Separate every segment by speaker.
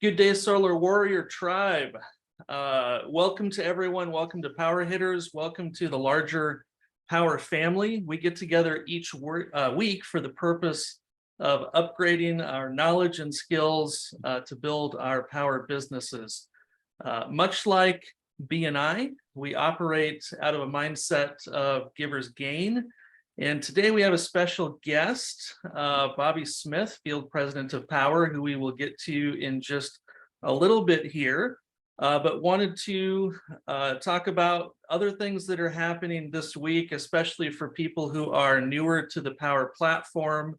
Speaker 1: Good day, Solar Warrior Tribe. Welcome to everyone. Welcome to Power Hitters. Welcome to the larger Power family. We get together each week for the purpose of upgrading our knowledge and skills to build our power businesses. Much like BNI, we operate out of a mindset of giver's gain. And today we have a special guest, Bobby Smith, Field President of Power, who we will get to in just a little bit here, but wanted to talk about other things that are happening this week, especially for people who are newer to the Power platform.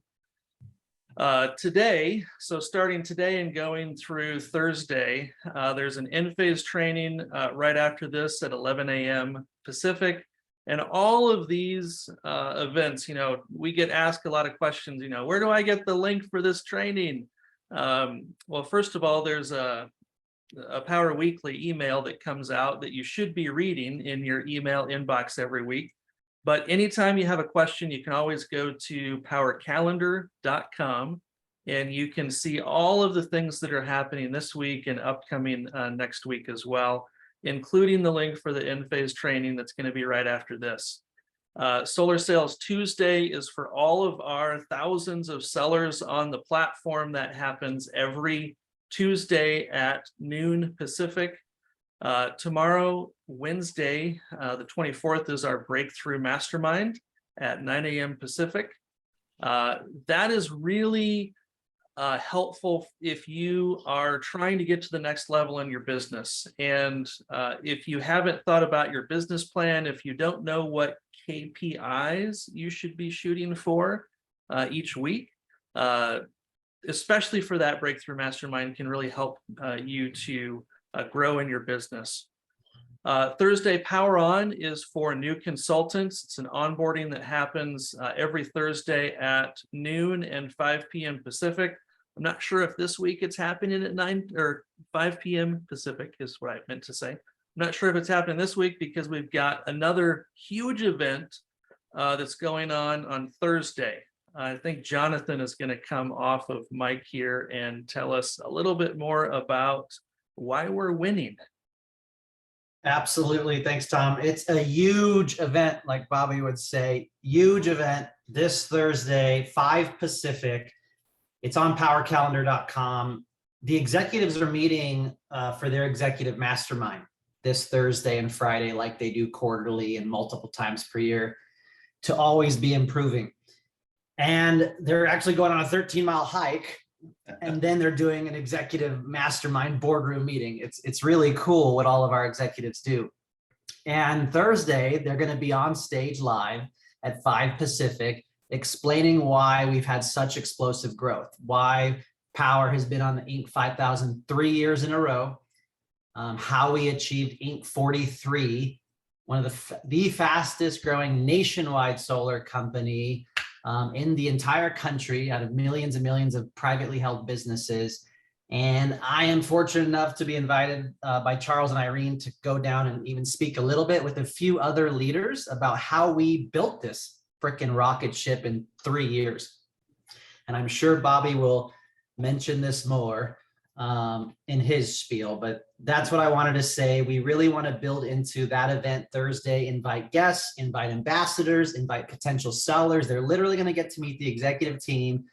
Speaker 1: Today, so starting today and going through Thursday, there's an in-phase training right after this at 11 a.m. Pacific. And all of these events, we get asked a lot of questions, where do I get the link for this training? Well, first of all, there's a Power Weekly email that comes out that you should be reading in your email inbox every week. But anytime you have a question, you can always go to powercalendar.com and you can see all of the things that are happening this week and upcoming next week as well, including the link for the in-phase training that's going to be right after this. Solar Sales Tuesday is for all of our thousands of sellers on the platform. That happens every Tuesday at noon Pacific. Tomorrow, Wednesday, the 24th, is our Breakthrough Mastermind at 9 a.m. Pacific. That is really helpful if you are trying to get to the next level in your business. And if you haven't thought about your business plan, if you don't know what KPIs you should be shooting for each week, especially for that Breakthrough Mastermind, can really help you to grow in your business. Thursday Power On is for new consultants. It's an onboarding that happens every Thursday at noon and 5 p.m. Pacific. I'm not sure if this week it's happening at 9 or 5 p.m. Pacific is what I meant to say. I'm not sure if it's happening this week because we've got another huge event that's going on Thursday. I think Jonathan is going to come off of mic here and tell us a little bit more about why we're winning.
Speaker 2: Absolutely. Thanks, Tom. It's a huge event, like Bobby would say, huge event this Thursday, 5 Pacific. It's on powercalendar.com. The executives are meeting for their executive mastermind this Thursday and Friday, like they do quarterly and multiple times per year, to always be improving. And they're actually going on a 13-mile hike, and then they're doing an executive mastermind boardroom meeting. It's really cool what all of our executives do. And Thursday, they're going to be on stage live at 5 Pacific, explaining why we've had such explosive growth, why Power has been on the Inc. 5000 3 years in a row, how we achieved Inc. 43, one of the fastest growing nationwide solar company in the entire country, out of millions and millions of privately held businesses. And I am fortunate enough to be invited by Charles and Irene to go down and even speak a little bit with a few other leaders about how we built this frickin' rocket ship in 3 years. And I'm sure Bobby will mention this more in his spiel, but that's what I wanted to say. We really want to build into that event Thursday, invite guests, invite ambassadors, invite potential sellers. They're literally going to get to meet the executive team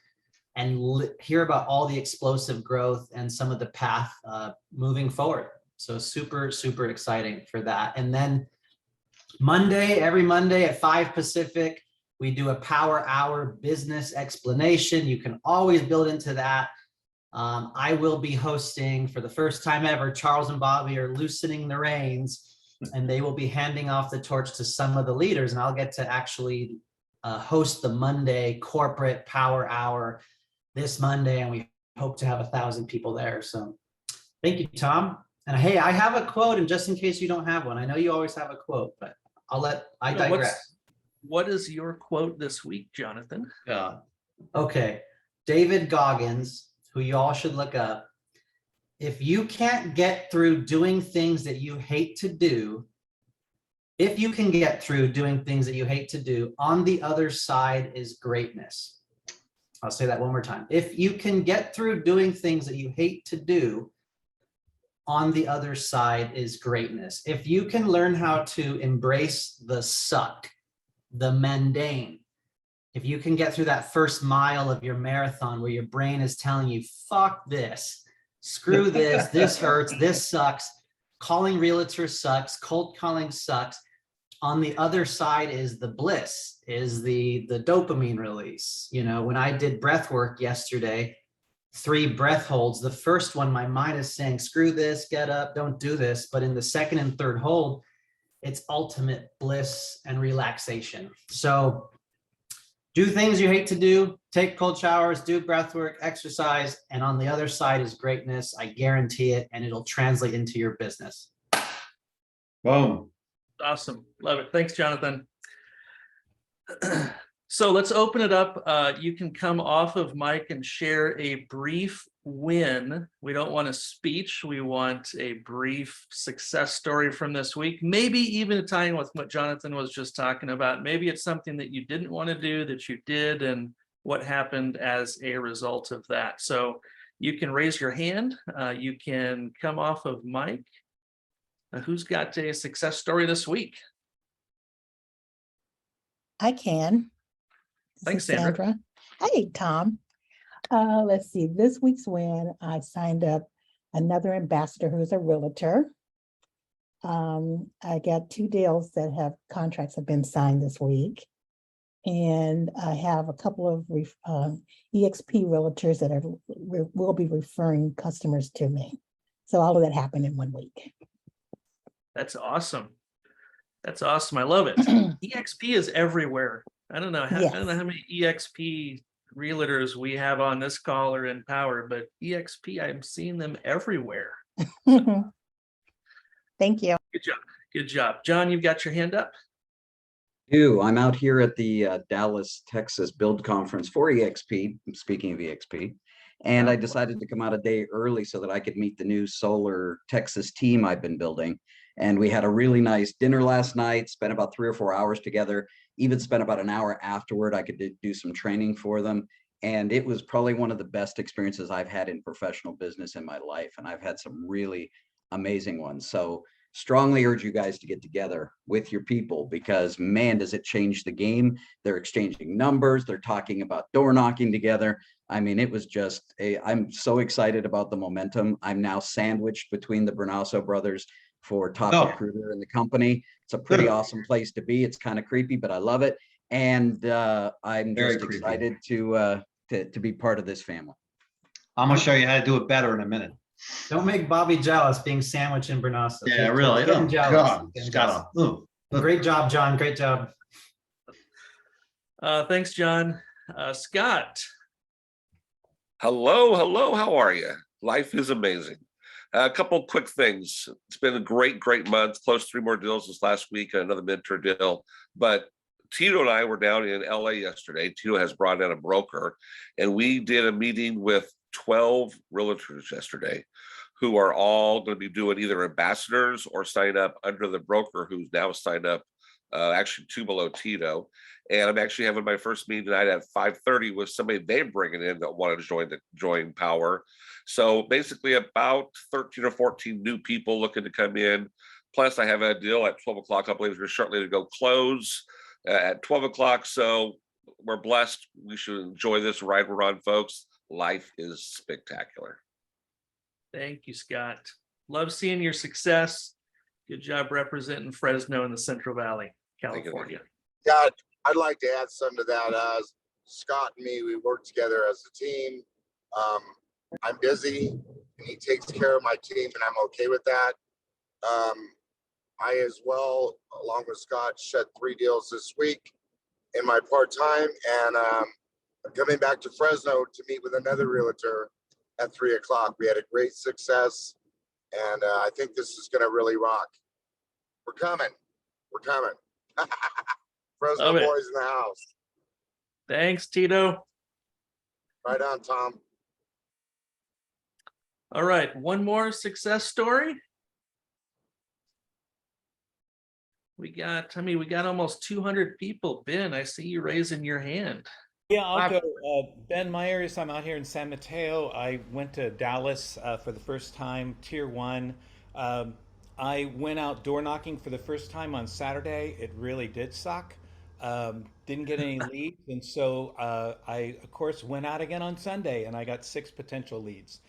Speaker 2: and hear about all the explosive growth and some of the path moving forward. So super, super exciting for that. And then every Monday at 5 Pacific, we do a Power Hour business explanation. You can always build into that. I will be hosting for the first time ever. Charles and Bobby are loosening the reins, and they will be handing off the torch to some of the leaders, and I'll get to actually host the Monday corporate Power Hour this Monday, and we hope to have 1,000 people there. So thank you, Tom. And hey, I have a quote, and just in case you don't have one, I know you always have a quote, but I digress.
Speaker 1: What is your quote this week, Jonathan?
Speaker 2: Okay, David Goggins, who you all should look up. If you can't get through doing things that you hate to do, on the other side is greatness. I'll say that one more time. If you can get through doing things that you hate to do, on the other side is greatness. If you can learn how to embrace the suck, the mundane, if you can get through that first mile of your marathon where your brain is telling you, fuck this, screw this, this hurts, this sucks, calling realtors sucks, cold calling sucks. On the other side is the bliss, is the dopamine release. You know, when I did breath work yesterday, 3 breath holds, the first one, my mind is saying, screw this, get up, don't do this. But in the second and third hold, it's ultimate bliss and relaxation. So do things you hate to do, take cold showers, do breath work, exercise, and on the other side is greatness. I guarantee it, and it'll translate into your business.
Speaker 3: Boom.
Speaker 1: Awesome. Love it. Thanks, Jonathan. So let's open it up. You can come off of mic and share a brief win. We don't want a speech. We want a brief success story from this week. Maybe even tying with what Jonathan was just talking about. Maybe it's something that you didn't want to do that you did and what happened as a result of that. So you can raise your hand. You can come off of mic. Who's got a success story this week?
Speaker 4: I can. This
Speaker 1: Thanks,
Speaker 4: is
Speaker 1: Sandra.
Speaker 4: Hey, Tom. Let's see. This week's win, I signed up another ambassador who's a realtor. I got 2 deals that have contracts have been signed this week. And I have a couple of EXP realtors that will be referring customers to me. So all of that happened in 1 week.
Speaker 1: That's awesome. That's awesome. I love it. EXP is everywhere. I don't know how many EXP realtors we have on this call or in Powur, but EXP, I'm seeing them everywhere.
Speaker 4: Thank you.
Speaker 1: Good job. Good job. John, you've got your hand up.
Speaker 5: I'm out here at the Dallas, Texas Build Conference for EXP, speaking of EXP, and I decided to come out a day early so that I could meet the new Solar Texas team I've been building. And we had a really nice dinner last night, spent about 3 or 4 hours together, even spent about an hour afterward. I could do some training for them. And it was probably one of the best experiences I've had in professional business in my life. And I've had some really amazing ones. So strongly urge you guys to get together with your people because man, does it change the game. They're exchanging numbers. They're talking about door knocking together. I mean, it was just I'm so excited about the momentum. I'm now sandwiched between the Brunasso brothers for top recruiter in the company. It's a pretty awesome place to be. It's kind of creepy, but I love it. And I'm
Speaker 3: Very
Speaker 5: just
Speaker 3: creepy.
Speaker 5: excited to be part of this family.
Speaker 3: I'm gonna show you how to do it better in a minute.
Speaker 2: Don't make Bobby jealous being sandwiched in Brunasso.
Speaker 3: Yeah, really.
Speaker 2: He's getting
Speaker 3: Oh,
Speaker 2: jealous.
Speaker 3: God.
Speaker 2: Getting
Speaker 3: Scott.
Speaker 2: jealous. Great job, John. Great job.
Speaker 1: Thanks, John. Scott.
Speaker 6: Hello, hello. How are you? Life is amazing. A couple quick things. It's been a great month. Closed 3 more deals this last week and another mentor deal. But Tito and I were down in LA yesterday. Tito has brought in a broker, and we did a meeting with 12 realtors yesterday who are all going to be doing either ambassadors or sign up under the broker who's now signed up, actually 2 below Tito. And I'm actually having my first meeting tonight at 5:30 with somebody they're bringing in that wanted to join Powur. So basically about 13 or 14 new people looking to come in. Plus I have a deal at 12 o'clock. I believe we're shortly to go close at 12 o'clock. So we're blessed. We should enjoy this ride we're on, folks. Life is spectacular.
Speaker 1: Thank you, Scott. Love seeing your success. Good job representing Fresno in the Central Valley, California.
Speaker 7: Yeah, I'd like to add some to that. Scott and me, we work together as a team. I'm busy and he takes care of my team and I'm okay with that. I as well, along with Scott, shed 3 deals this week in my part-time, and I'm coming back to Fresno to meet with another realtor at 3 o'clock. We had a great success, and I think this is going to really rock. We're coming. Fresno boys in the house.
Speaker 1: Thanks, Tito.
Speaker 7: Right on, Tom.
Speaker 1: All right, one more success story. We got almost 200 people. Ben, I see you raising your hand.
Speaker 8: Yeah, I'll go. Ben Myers, I'm out here in San Mateo. I went to Dallas for the first time, Tier 1. Um, I went out door knocking for the first time on Saturday. It really did suck. Didn't get any leads. And so I, of course, went out again on Sunday and I got 6 potential leads.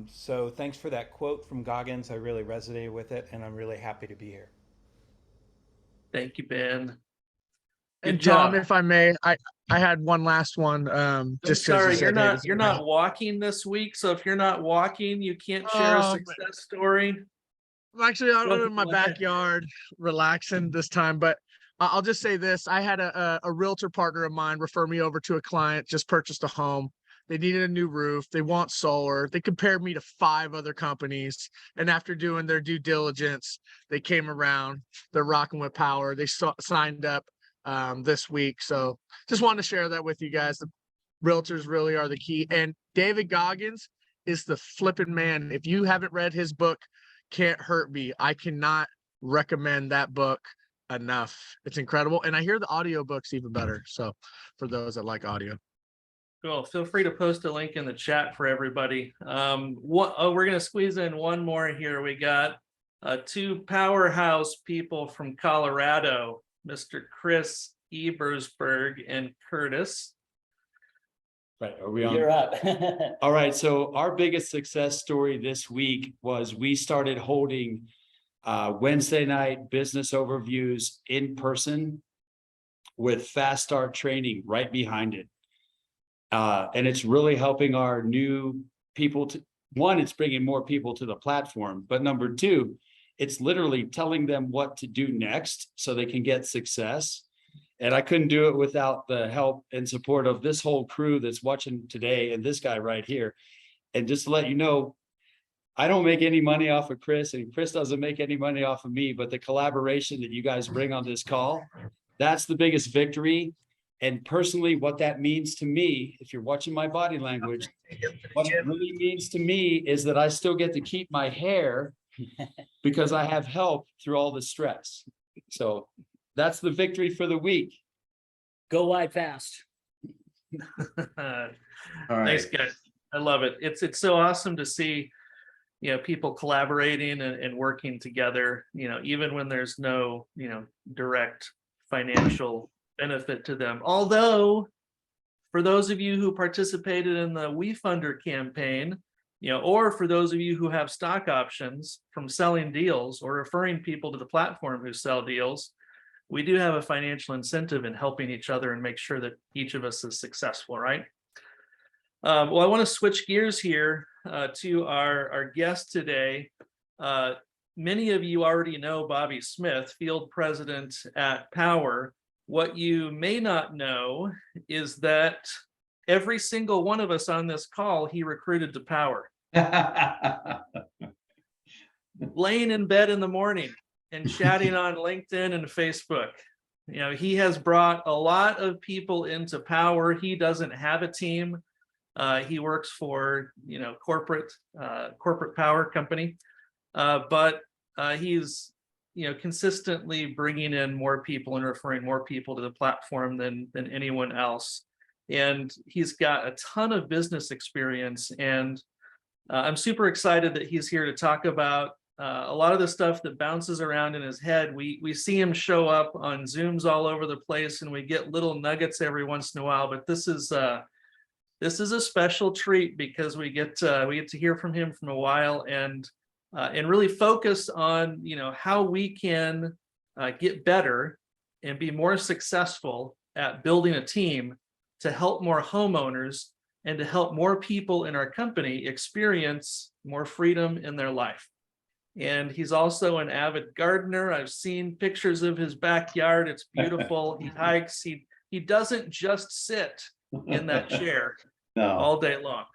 Speaker 8: So thanks for that quote from Goggins. I really resonated with it and I'm really happy to be here.
Speaker 1: Thank you, Ben. Good
Speaker 9: And Tom,
Speaker 1: job.
Speaker 9: if I may, I had one last one.
Speaker 1: I'm
Speaker 9: Just because
Speaker 1: sorry,
Speaker 9: you said, hey, this
Speaker 1: you're
Speaker 9: is gonna
Speaker 1: not walking this week. So if you're not walking, you can't share a
Speaker 9: help.
Speaker 1: success story.
Speaker 9: I'm actually out
Speaker 1: Go
Speaker 9: in my
Speaker 1: ahead.
Speaker 9: backyard relaxing this time, but I'll just say this. I had a realtor partner of mine refer me over to a client, just purchased a home. They needed a new roof. They want solar. They compared me to 5 other companies. And after doing their due diligence, they came around. They're rocking with Powur. They signed up this week. So just wanted to share that with you guys. The realtors really are the key. And David Goggins is the flipping man. If you haven't read his book, Can't Hurt Me, I cannot recommend that book enough. It's incredible. And I hear the audiobook's even better. So for those that like audio.
Speaker 1: Cool. Feel free to post a link in the chat for everybody. We're going to squeeze in one more here. We got 2 powerhouse people from Colorado, Mr. Chris Ebersberg and Curtis.
Speaker 10: Right, are we on?
Speaker 11: You're up.
Speaker 10: All right, so our biggest success story this week was we started holding Wednesday night business overviews in person with fast start training right behind it. And it's really helping our new people to, one, it's bringing more people to the platform, but number 2, it's literally telling them what to do next so they can get success. And I couldn't do it without the help and support of this whole crew that's watching today and this guy right here. And just to let you know, I don't make any money off of Chris and Chris doesn't make any money off of me, but the collaboration that you guys bring on this call, that's the biggest victory. And personally, what that means to me, if you're watching my body language, what it really means to me is that I still get to keep my hair because I have help through all the stress. So that's the victory for the week.
Speaker 11: Go wide fast.
Speaker 3: All
Speaker 1: Thanks,
Speaker 3: right.
Speaker 1: guys. I love it. It's so awesome to see, people collaborating and working together, even when there's no, direct financial benefit to them. Although, for those of you who participated in the WeFunder campaign, or for those of you who have stock options from selling deals or referring people to the platform who sell deals, we do have a financial incentive in helping each other and make sure that each of us is successful, right? Well, I want to switch gears here to our guest today. Many of you already know Bobby Smith, field president at Powur. What you may not know is that every single one of us on this call, he recruited to Powur. Laying in bed in the morning and chatting on LinkedIn and Facebook. He has brought a lot of people into Powur. He doesn't have a team. He works for, corporate power company, but he's, consistently bringing in more people and referring more people to the platform than anyone else. And he's got a ton of business experience. And I'm super excited that he's here to talk about a lot of the stuff that bounces around in his head. We see him show up on Zooms all over the place, and we get little nuggets every once in a while. But this is a special treat because we get to hear from him for a while and really focus on how we can get better and be more successful at building a team to help more homeowners and to help more people in our company experience more freedom in their life. And he's also an avid gardener. I've seen pictures of his backyard. It's beautiful. He hikes. He doesn't just sit in that chair all day long.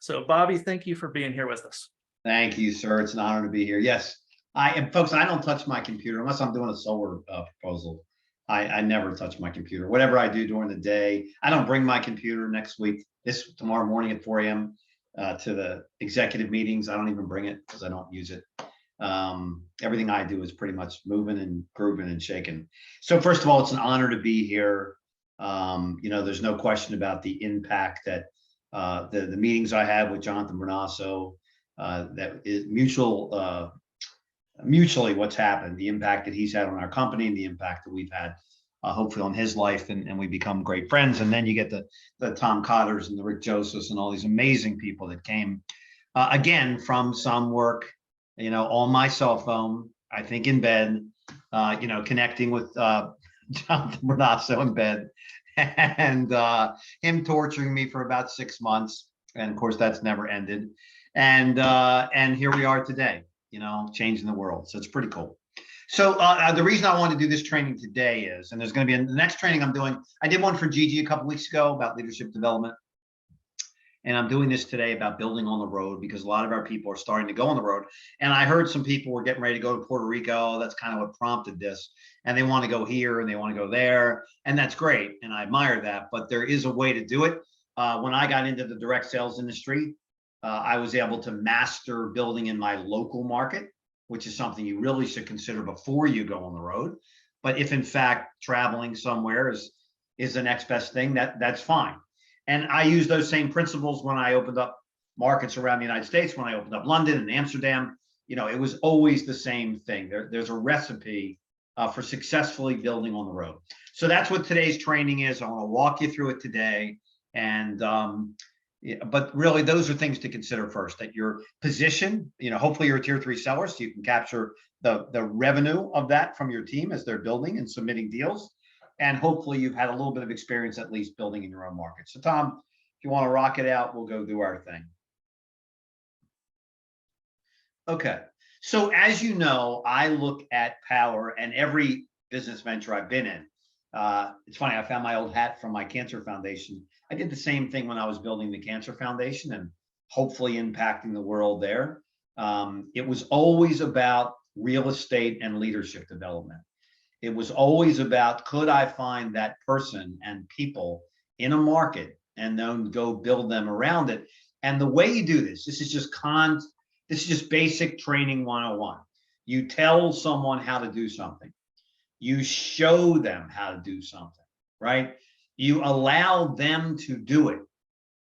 Speaker 1: So Bobby, thank you for being here with us.
Speaker 3: Thank you, sir. It's an honor to be here. Yes, and folks, I don't touch my computer unless I'm doing a solar proposal. I never touch my computer. Whatever I do during the day, I don't bring my computer next week, tomorrow morning at 4 a.m. To the executive meetings. I don't even bring it because I don't use it. Everything I do is pretty much moving and grooving and shaking. So first of all, it's an honor to be here. There's no question about the impact that the meetings I had with Jonathan Brunasso, that is mutually what's happened, the impact that he's had on our company and the impact that we've had hopefully on his life, and we become great friends. And then you get the Tom Cotters and the Rick Josephs and all these amazing people that came again from some work, on my cell phone, I think in bed, connecting with Jonathan Brunasso in bed, and him torturing me for about 6 months. And of course, that's never ended. And here we are today, changing the world. So it's pretty cool. So the reason I want to do this training today is, and there's going to be the next training I'm doing, I did one for Gigi a couple weeks ago about leadership development. And I'm doing this today about building on the road, because a lot of our people are starting to go on the road. And I heard some people were getting ready to go to Puerto Rico. That's kind of what prompted this. And they want to go here and they want to go there. And that's great. And I admire that. But there is a way to do it. When I got into the direct sales industry, I was able to master building in my local market, which is something you really should consider before you go on the road. But if in fact traveling somewhere is the next best thing, that's fine. And I use those same principles when I opened up markets around the United States, when I opened up London and Amsterdam. It was always the same thing. There's a recipe for successfully building on the road. So that's what today's training is. I want to walk you through it today. And but really, those are things to consider first, that your position, hopefully you're a tier 3 seller, so you can capture the revenue of that from your team as they're building and submitting deals. And hopefully you've had a little bit of experience at least building in your own market. So Tom, if you want to rock it out, we'll go do our thing. Okay. So as you know, I look at Powur and every business venture I've been in. It's funny, I found my old hat from my cancer foundation. I did the same thing when I was building the cancer foundation and hopefully impacting the world there. It was always about real estate and leadership development. It was always about, could I find that person and people in a market and then go build them around it? And the way you do this is just basic training 101. You tell someone how to do something. You show them how to do something, right? You allow them to do it,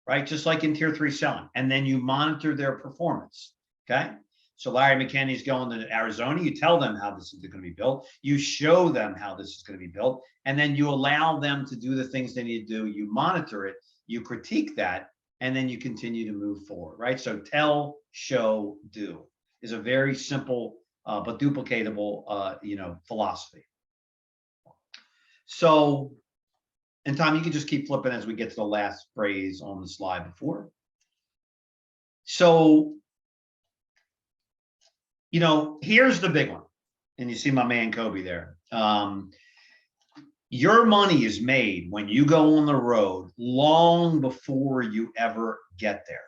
Speaker 3: right? Just like in tier 3 selling. And then you monitor their performance, okay? So Larry McKinney's going to Arizona. You tell them how this is going to be built. You show them how this is going to be built. And then you allow them to do the things they need to do. You monitor it. You critique that. And then you continue to move forward, right? So tell, show, do is a very simple but duplicatable, philosophy. So, and Tom, you can just keep flipping as we get to the last phrase on the slide before. So, here's the big one. And you see my man Kobe there. Your money is made when you go on the road long before you ever get there.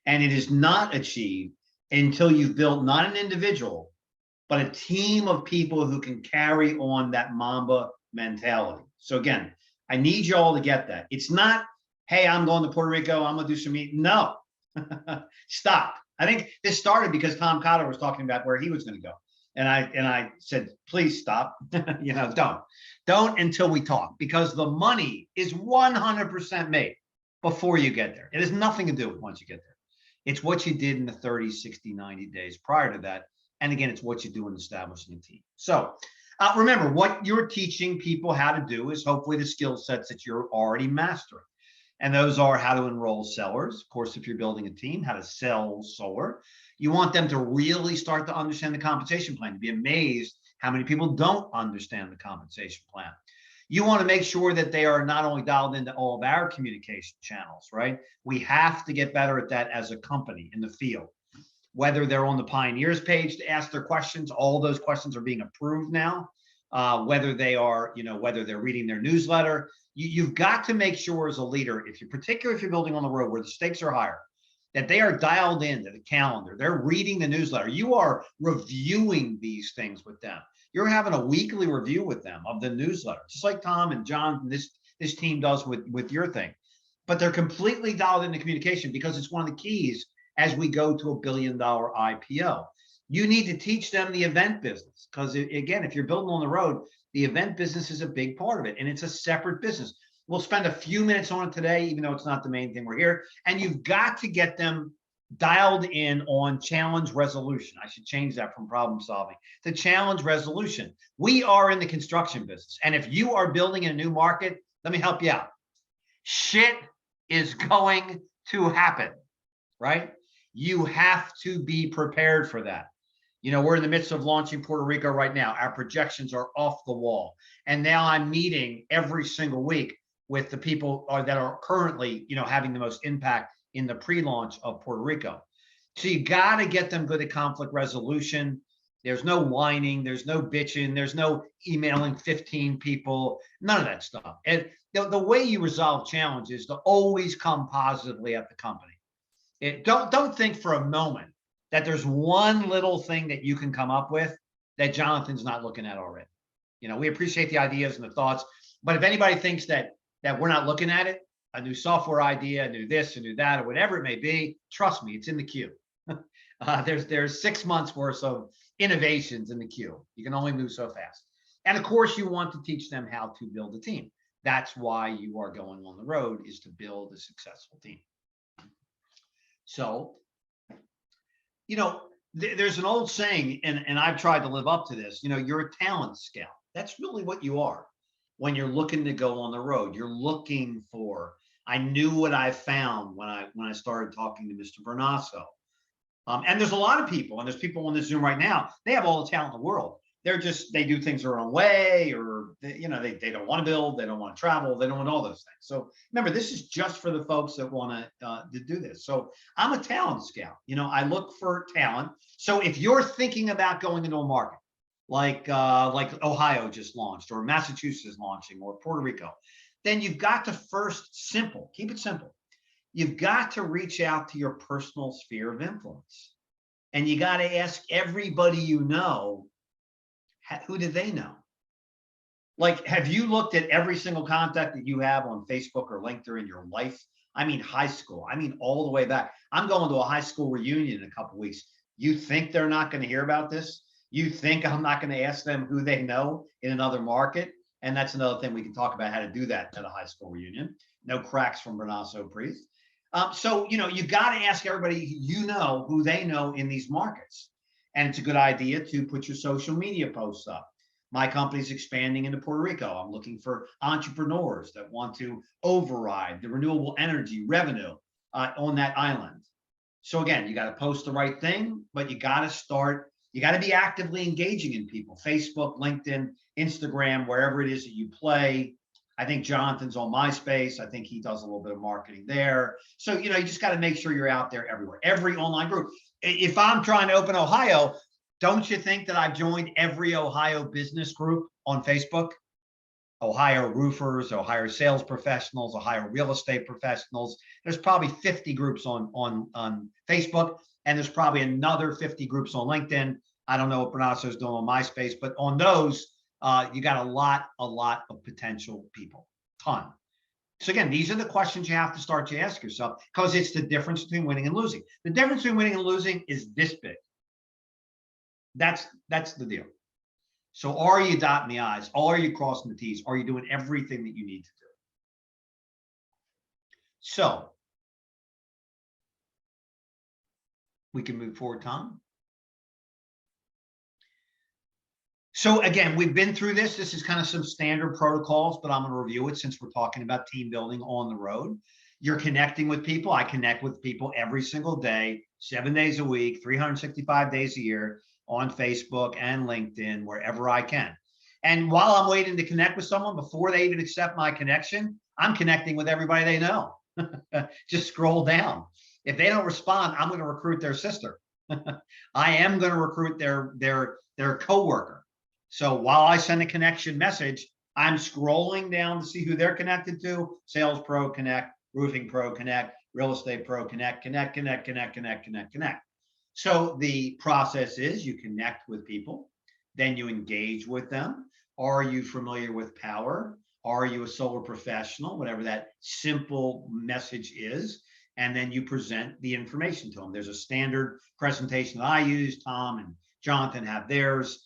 Speaker 3: And it is not achieved until you've built not an individual, but a team of people who can carry on that Mamba mentality. So again, I need you all to get that. It's not, hey, I'm going to Puerto Rico, I'm going to do some meet. No, stop. I think this started because Tom Cotter was talking about where he was going to go. And I said, please stop, don't until we talk, because the money is 100% made before you get there. It has nothing to do with once you get there. It's what you did in the 30, 60, 90 days prior to that. And again, it's what you do in establishing a team. So remember, what you're teaching people how to do is hopefully the skill sets that you're already mastering. And those are how to enroll sellers. Of course, if you're building a team, how to sell solar. You want them to really start to understand the compensation plan. You'd be amazed how many people don't understand the compensation plan. You want to make sure that they are not only dialed into all of our communication channels, right? We have to get better at that as a company in the field. Whether they're on the Pioneers page to ask their questions, all those questions are being approved now. Whether they are, whether they're reading their newsletter, you've got to make sure as a leader, particularly if you're building on the road where the stakes are higher, that they are dialed into the calendar. They're reading the newsletter. You are reviewing these things with them. You're having a weekly review with them of the newsletter, just like Tom and John and this team does with your thing. But they're completely dialed into communication because it's one of the keys as we go to $1 billion IPO. You need to teach them the event business because, again, if you're building on the road, The event business is a big part of it, and it's a separate business. We'll spend a few minutes on it today, even though it's not the main thing we're here. And you've got to get them dialed in on challenge resolution. I should change that from problem solving to challenge resolution. We are in the construction business. And if you are building in a new market, let me help you out. Shit is going to happen, right? You have to be prepared for that. You know, we're in the midst of launching Puerto Rico right now. Our projections are off the wall. And now I'm meeting every single week with the people that are currently, you know, having the most impact in the pre-launch of Puerto Rico. So you got to get them good at conflict resolution. There's no whining, there's no bitching, there's no emailing 15 people, none of that stuff. And the way you resolve challenges is to always come positively at the company. Don't think for a moment that there's one little thing that you can come up with that Jonathan's not looking at already. You know, we appreciate the ideas and the thoughts, but if anybody thinks that we're not looking at it, a new software idea, a new this, a new that, or whatever it may be, trust me, it's in the queue. There's 6 months worth of innovations in the queue. You can only move so fast. And of course, you want to teach them how to build a team. That's why you are going on the road, is to build a successful team. So, you know, there's an old saying, and I've tried to live up to this, you know, you're a talent scout. That's really what you are. When you're looking to go on the road, you're looking for, I knew what I found when I started talking to Mr. Brunasso. And there's a lot of people, and there's people on this Zoom right now, they have all the talent in the world. They do things their own way, or you know, they don't want to build, they don't want to travel, they don't want all those things. So remember, this is just for the folks that want to do this. So I'm a talent scout. You know, I look for talent. So if you're thinking about going into a market like Ohio just launched, or Massachusetts is launching, or Puerto Rico, then you've got to first keep it simple. You've got to reach out to your personal sphere of influence, and you got to ask everybody you know, who do they know? Like, have you looked at every single contact that you have on Facebook or LinkedIn in your life? I mean, high school. I mean, all the way back. I'm going to a high school reunion in a couple of weeks. You think they're not going to hear about this? You think I'm not going to ask them who they know in another market? And that's another thing we can talk about, how to do that at a high school reunion. No cracks from Brunasso Priest. So, you know, you got to ask everybody you know who they know in these markets. And it's a good idea to put your social media posts up. My company's expanding into Puerto Rico. I'm looking for entrepreneurs that want to override the renewable energy revenue on that island. So again, you got to post the right thing, but you got to be actively engaging in people. Facebook, LinkedIn, Instagram, wherever it is that you play. I think Jonathan's on MySpace. I think he does a little bit of marketing there. So, you know, you just got to make sure you're out there everywhere, every online group. If I'm trying to open Ohio, don't you think that I've joined every Ohio business group on Facebook? Ohio roofers, Ohio sales professionals, Ohio real estate professionals. There's probably 50 groups on Facebook, and there's probably another 50 groups on LinkedIn. I don't know what Brunasso is doing on MySpace, but on those, you got a lot of potential people, ton. So again, these are the questions you have to start to ask yourself, because it's the difference between winning and losing. The difference between winning and losing is this big. That's the deal. So are you dotting the I's? Are you crossing the T's? Are you doing everything that you need to do? So we can move forward, Tom. So again, we've been through this. This is kind of some standard protocols, but I'm going to review it since we're talking about team building on the road. You're connecting with people. I connect with people every single day, 7 days a week, 365 days a year on Facebook and LinkedIn, wherever I can. And while I'm waiting to connect with someone, before they even accept my connection, I'm connecting with everybody they know. Just scroll down. If they don't respond, I'm going to recruit their sister. I am going to recruit their coworker. So while I send a connection message, I'm scrolling down to see who they're connected to. Sales Pro Connect, Roofing Pro Connect, Real Estate Pro Connect. So the process is you connect with people, then you engage with them. Are you familiar with Powur? Are you a solar professional? Whatever that simple message is. And then you present the information to them. There's a standard presentation that I use. Tom and Jonathan have theirs.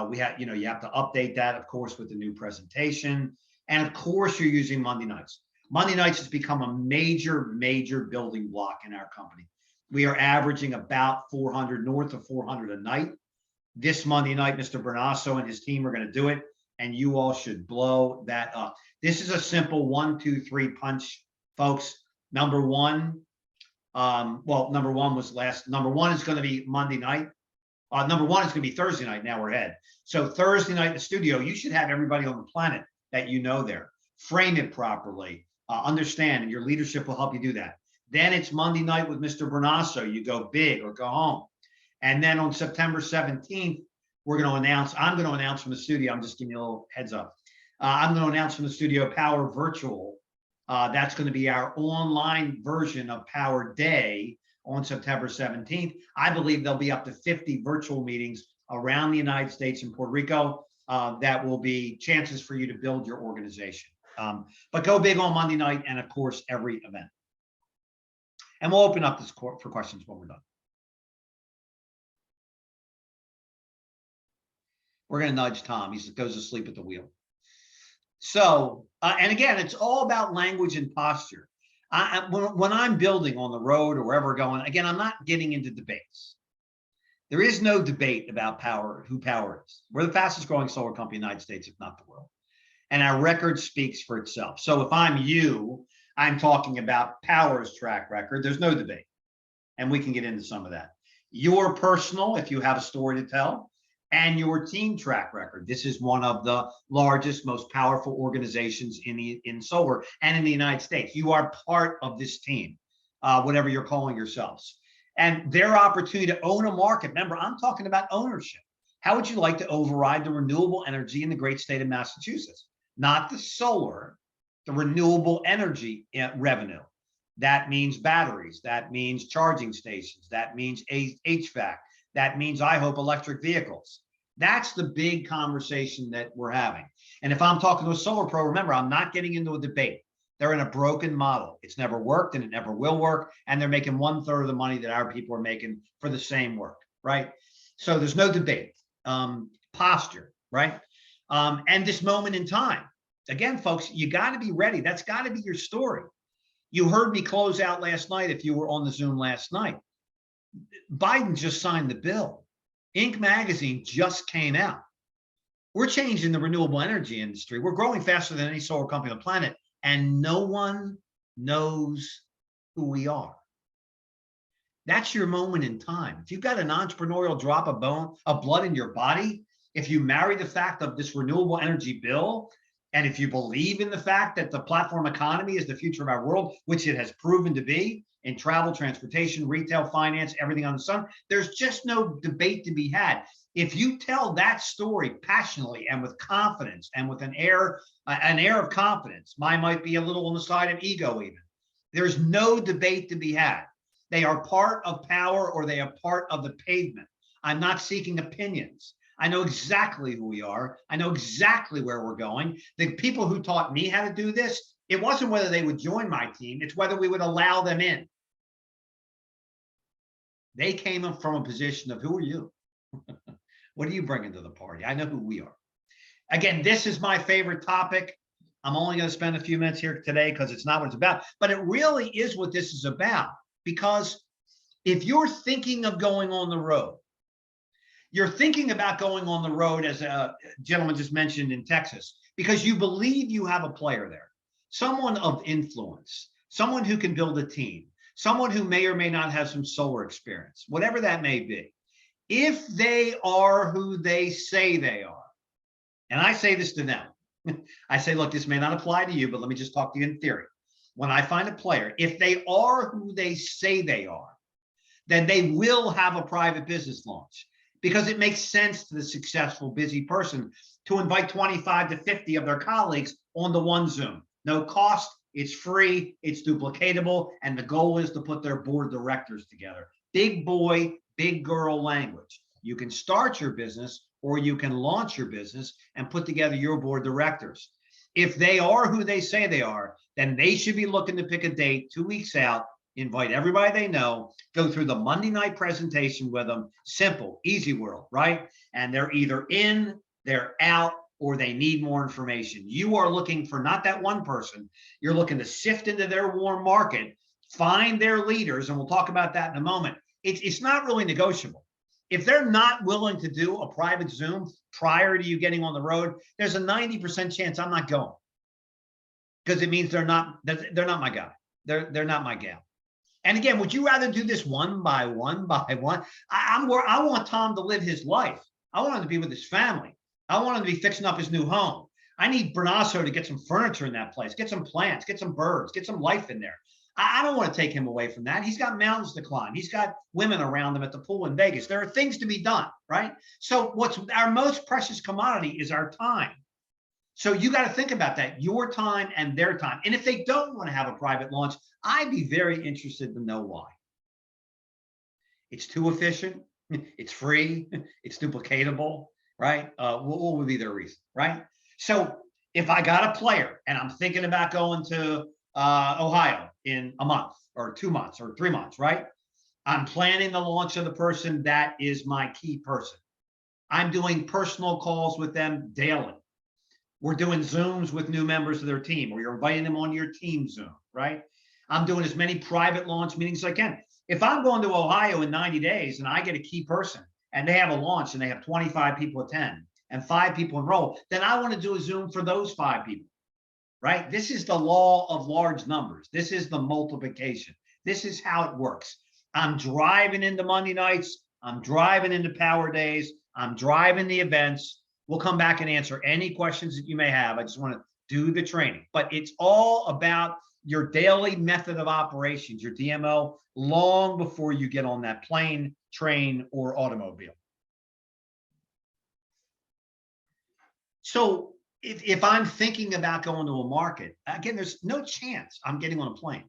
Speaker 3: We have, you have to update that, of course, with the new presentation. And of course, you're using Monday nights. Monday nights has become a major, major building block in our company. We are averaging about 400, north of 400 a night. This Monday night, Mr. Brunasso and his team are going to do it, and you all should blow that up. This is a simple 1, 2, 3 punch, folks. Number one, number one is going to be Monday night. Number one is going to be Thursday night. Now we're ahead. So Thursday night in the studio, you should have everybody on the planet that you know there. Frame it properly. Understand, and your leadership will help you do that. Then it's Monday night with Mr. Brunasso. You go big or go home. And then on September 17th, I'm going to announce from the studio. I'm just giving you a little heads up. I'm going to announce from the studio Powur Virtual. That's going to be our online version of Powur Day on September 17th. I believe there'll be up to 50 virtual meetings around the United States and Puerto Rico that will be chances for you to build your organization. But go big on Monday night and, of course, every event. And we'll open up this court for questions when we're done. We're going to nudge Tom. He goes to sleep at the wheel. So, and again, it's all about language and posture. When I'm building on the road or wherever we're going, again, I'm not getting into debates. There is no debate about Powur, who Powur is. We're the fastest growing solar company in the United States, if not the world. And our record speaks for itself. So if I'm you, I'm talking about Powur's track record. There's no debate. And we can get into some of that. Your personal, if you have a story to tell, and your team track record. This is one of the largest, most powerful organizations in solar and in the United States. You are part of this team, whatever you're calling yourselves. And their opportunity to own a market. Remember, I'm talking about ownership. How would you like to override the renewable energy in the great state of Massachusetts? Not the solar, the renewable energy revenue. That means batteries. That means charging stations. That means HVAC. That means, I hope, electric vehicles. That's the big conversation that we're having. And if I'm talking to a solar pro, remember, I'm not getting into a debate. They're in a broken model. It's never worked and it never will work. And they're making 1/3 of the money that our people are making for the same work, right? So there's no debate. Posture, right? And this moment in time. Again, folks, you got to be ready. That's got to be your story. You heard me close out last night if you were on the Zoom last night. Biden just signed the bill. Inc. magazine just came out. We're changing the renewable energy industry. We're growing faster than any solar company on the planet, and no one knows who we are. That's your moment in time. If you've got an entrepreneurial drop of blood in your body, if you marry the fact of this renewable energy bill, and if you believe in the fact that the platform economy is the future of our world, which it has proven to be, in travel, transportation, retail, finance, everything on the sun, there's just no debate to be had. If you tell that story passionately and with confidence and with an air of confidence, mine might be a little on the side of ego even, there's no debate to be had. They are part of Powur or they are part of the pavement. I'm not seeking opinions. I know exactly who we are. I know exactly where we're going. The people who taught me how to do this, it wasn't whether they would join my team, it's whether we would allow them in. They came from a position of, who are you? What are you bringing to the party? I know who we are. Again, this is my favorite topic. I'm only going to spend a few minutes here today because it's not what it's about, but it really is what this is about. Because if you're thinking of going on the road, you're thinking about going on the road, as a gentleman just mentioned, in Texas, because you believe you have a player there, someone of influence, someone who can build a team, someone who may or may not have some solar experience, whatever that may be. If they are who they say they are, and I say this to them, I say, look, this may not apply to you, but let me just talk to you in theory. When I find a player, if they are who they say they are, then they will have a private business launch, because it makes sense to the successful, busy person to invite 25 to 50 of their colleagues on the one Zoom. No cost, it's free, it's duplicatable, and the goal is to put their board of directors together. Big boy, big girl language. You can start your business or you can launch your business and put together your board of directors. If they are who they say they are, then they should be looking to pick a date 2 weeks out invite everybody they know, go through the Monday night presentation with them. Simple, easy world, right? And they're either in, they're out, or they need more information. You are looking for not that one person, you're looking to sift into their warm market, find their leaders, and we'll talk about that in a moment. It's not really negotiable. If they're not willing to do a private Zoom prior to you getting on the road, there's a 90% chance I'm not going, because it means they're not my guy. They're not my gal. And again, would you rather do this one by one by one? I want Tom to live his life. I want him to be with his family. I want him to be fixing up his new home. I need Brunasso to get some furniture in that place, get some plants, get some birds, get some life in there. I don't want to take him away from that. He's got mountains to climb. He's got women around him at the pool in Vegas. There are things to be done, right? So what's our most precious commodity is our time. So you got to think about that, your time and their time. And if they don't want to have a private launch, I'd be very interested to know why. It's too efficient. It's free. It's duplicatable, right? What would be their reason, right? So if I got a player and I'm thinking about going to Ohio in a month or 2 months or 3 months, right? I'm planning the launch of the person that is my key person. I'm doing personal calls with them daily. We're doing Zooms with new members of their team, or you're inviting them on your team Zoom, right? I'm doing as many private launch meetings as I can. If I'm going to Ohio in 90 days and I get a key person and they have a launch and they have 25 people attend and 5 people enroll, then I want to do a Zoom for those 5 people, right? This is the law of large numbers. This is the multiplication. This is how it works. I'm driving into Monday nights. I'm driving into Power Days. I'm driving the events. We'll come back and answer any questions that you may have. I just want to do the training, but it's all about your daily method of operations, your DMO, long before you get on that plane, train, or automobile. So if I'm thinking about going to a market, again, there's no chance I'm getting on a plane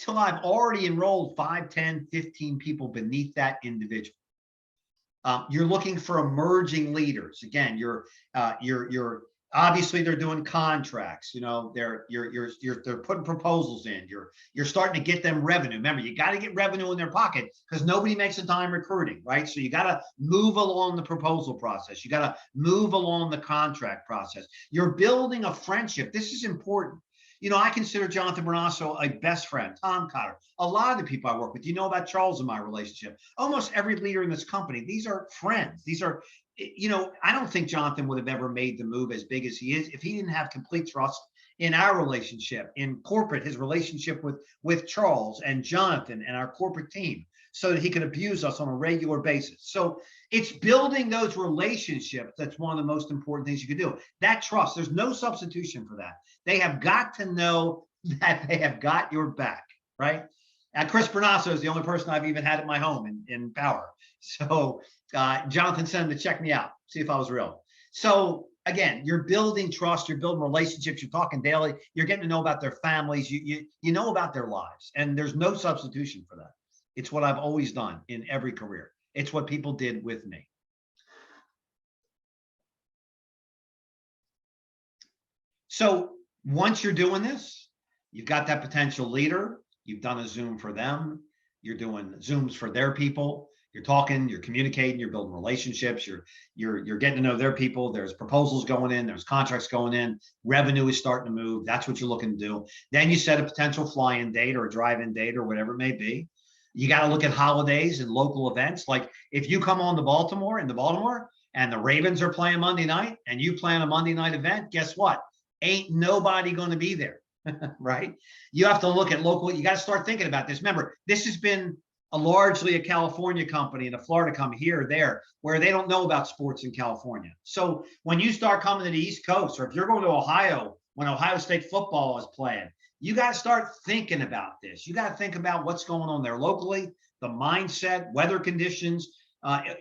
Speaker 3: till I've already enrolled 5, 10, 15 people beneath that individual. You're looking for emerging leaders. Again, you're obviously they're doing contracts. You know, they're putting proposals in. You're starting to get them revenue. Remember, you got to get revenue in their pocket because nobody makes a dime recruiting, right? So you got to move along the proposal process. You got to move along the contract process. You're building a friendship. This is important. You know, I consider Jonathan Brunasso a best friend, Tom Cotter. A lot of the people I work with, you know about Charles and my relationship. Almost every leader in this company, these are friends. These are, you know, I don't think Jonathan would have ever made the move as big as he is if he didn't have complete trust in our relationship, in corporate, his relationship with Charles and Jonathan and our corporate team, so that he could abuse us on a regular basis. So it's building those relationships that's one of the most important things you can do. That trust, there's no substitution for that. They have got to know that they have got your back, right? And Chris Brunasso is the only person I've even had at my home in Powur. So Jonathan sent him to check me out, see if I was real. So again, you're building trust, you're building relationships, you're talking daily, you're getting to know about their families, you know about their lives, and there's no substitution for that. It's what I've always done in every career. It's what people did with me. So once you're doing this, you've got that potential leader, you've done a Zoom for them, you're doing Zooms for their people, you're talking, you're communicating, you're building relationships, you're getting to know their people, there's proposals going in, there's contracts going in, revenue is starting to move, that's what you're looking to do. Then you set a potential fly-in date or a drive-in date or whatever it may be. You got to look at holidays and local events. Like if you come on to Baltimore and the Ravens are playing Monday night and you plan a Monday night event, guess what? Ain't nobody going to be there, right? You have to look at local. You got to start thinking about this. Remember, this has been largely a California company and a Florida company here or there where they don't know about sports in California. So when you start coming to the East Coast, or if you're going to Ohio when Ohio State football is playing, you got to start thinking about this. You got to think about what's going on there locally, the mindset, weather conditions.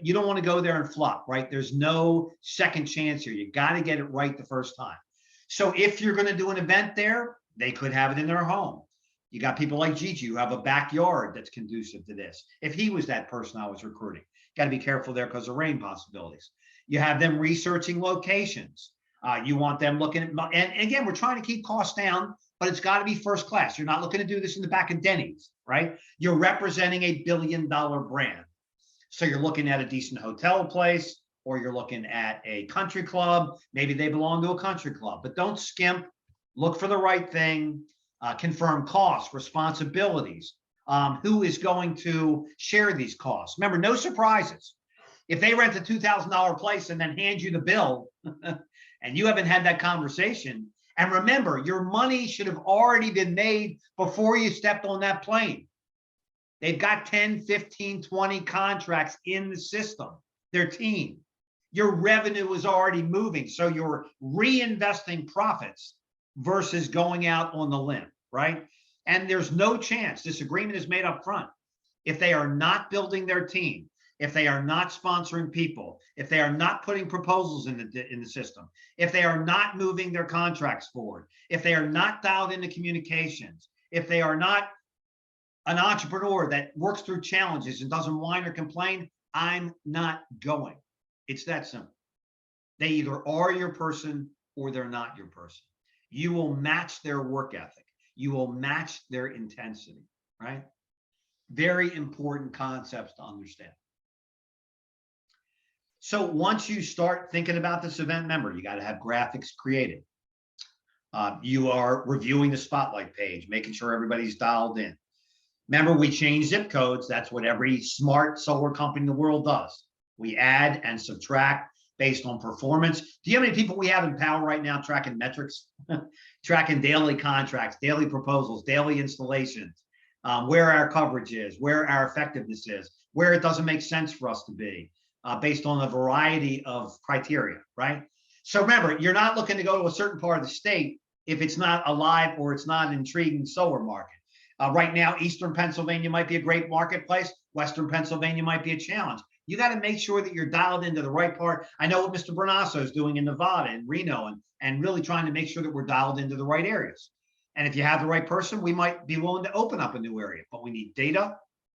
Speaker 3: You don't want to go there and flop, right? There's no second chance here. You got to get it right the first time. So if you're going to do an event there, they could have it in their home. You got people like Gigi who have a backyard that's conducive to this. If he was that person I was recruiting, got to be careful there because of rain possibilities. You have them researching locations. You want them looking at, and again, we're trying to keep costs down but it's got to be first class. You're not looking to do this in the back of Denny's, right? You're representing a $1 billion brand. So you're looking at a decent hotel place, or you're looking at a country club. Maybe they belong to a country club, but don't skimp. Look for the right thing. Confirm costs, responsibilities. Who is going to share these costs? Remember, no surprises. If they rent a $2,000 place and then hand you the bill and you haven't had that conversation, and remember, your money should have already been made before you stepped on that plane. They've got 10, 15, 20 contracts in the system, their team. Your revenue is already moving. So you're reinvesting profits versus going out on the limb, right? And there's no chance this agreement is made up front. If they are not building their team, if they are not sponsoring people, if they are not putting proposals in the system, if they are not moving their contracts forward, if they are not dialed into communications, if they are not an entrepreneur that works through challenges and doesn't whine or complain, I'm not going. It's that simple. They either are your person or they're not your person. You will match their work ethic. You will match their intensity, right? Very important concepts to understand. So once you start thinking about this event, remember, you got to have graphics created. You are reviewing the spotlight page, making sure everybody's dialed in. Remember, we change zip codes. That's what every smart solar company in the world does. We add and subtract based on performance. Do you know how many people we have in Powur right now tracking metrics, tracking daily contracts, daily proposals, daily installations, where our coverage is, where our effectiveness is, where it doesn't make sense for us to be, based on a variety of criteria, right? So remember, you're not looking to go to a certain part of the state if it's not alive or it's not an intriguing solar market. Right now, Eastern Pennsylvania might be a great marketplace. Western Pennsylvania might be a challenge. You got to make sure that you're dialed into the right part. I know what Mr. Brunasso is doing in Nevada and Reno and really trying to make sure that we're dialed into the right areas. And if you have the right person, we might be willing to open up a new area, but we need data